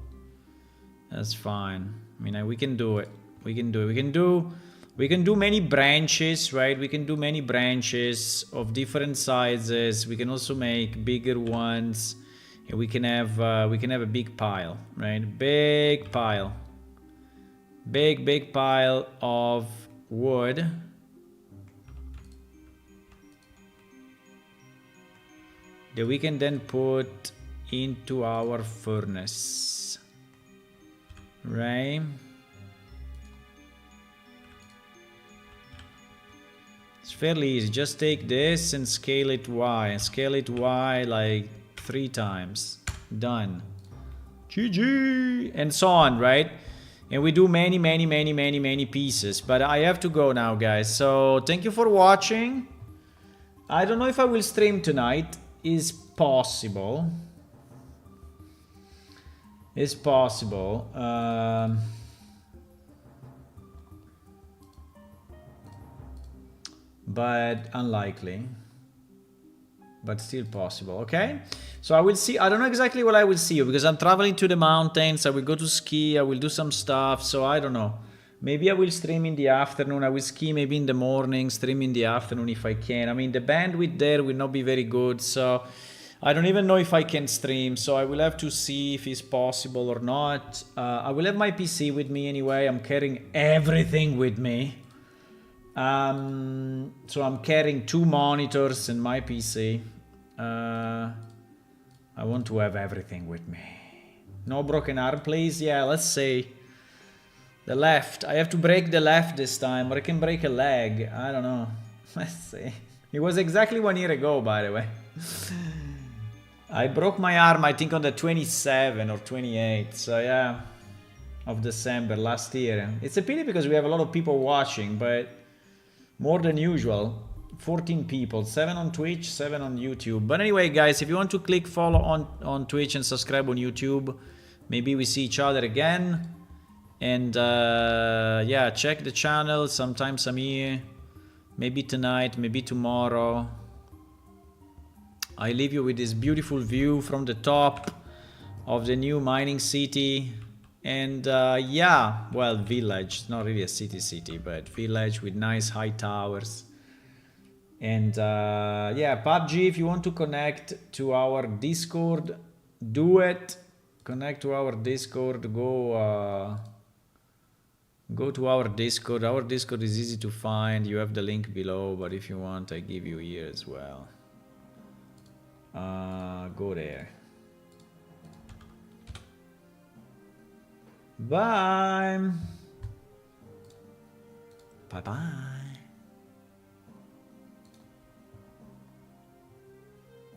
that's fine. I mean, we can do it. We can do it. We can do many branches, right? We can do many branches of different sizes. We can also make bigger ones. And we can have a big pile, right? Big pile. Big pile of wood. That we can then put into our furnace. Right? It's fairly easy. Just take this and scale it Y. Scale it Y like 3 times. Done. GG! And so on, right? And we do many pieces. But I have to go now, guys. So thank you for watching. I don't know if I will stream tonight. Is possible. It's possible. But unlikely. But still possible, okay? So I will see. I don't know exactly what I will see because I'm traveling to the mountains. I will go to ski. I will do some stuff. So I don't know. Maybe I will stream in the afternoon. I will ski maybe in the morning, stream in the afternoon if I can. I mean, the bandwidth there will not be very good. So I don't even know if I can stream. So I will have to see if it's possible or not. I will have my PC with me anyway. I'm carrying everything with me. So I'm carrying 2 monitors and my PC. I want to have everything with me. No broken arm, please. Yeah, let's see. The left. I have to break the left this time, or I can break a leg. I don't know. Let's see. It was exactly 1 year ago, by the way. I broke my arm, I think, on the 27 or 28. So yeah, of December last year. It's a pity because we have a lot of people watching, but more than usual. 14 people, 7 on Twitch, 7 on YouTube. But anyway, guys, if you want to click follow on Twitch and subscribe on YouTube, maybe we see each other again. And yeah, check the channel. Sometimes I'm here. Maybe tonight, maybe tomorrow. I leave you with this beautiful view from the top of the new mining city. And yeah, well, village. It's not really a city, but village with nice high towers. And yeah, PUBG, if you want to connect to our Discord, do it. Connect to our Discord. Go to our Discord. Our Discord is easy to find. You have the link below, but if you want, I give you here as well. Go there. Bye. Bye-bye.